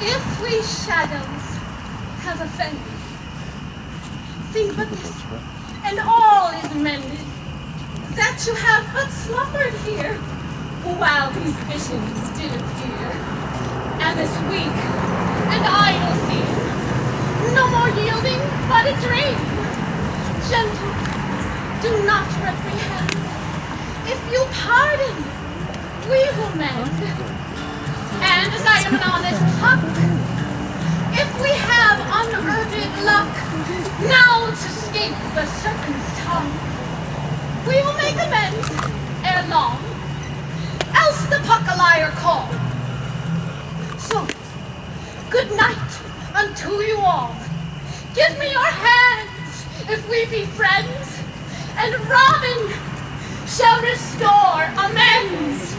Speaker 6: If we shadows have offended, think but this, and all is mended, that you have but slumbered here, while these visions did appear, and this weak and idle theme, no more yielding but a dream. Gentle, do not reprehend. If you pardon, we will mend. And as I am an honest pup, if we have unearned luck, now to escape the serpent's tongue, we will make amends ere long, else the puck a liar call. So, good night unto you all. Give me your hands if we be friends, and Robin shall restore amends.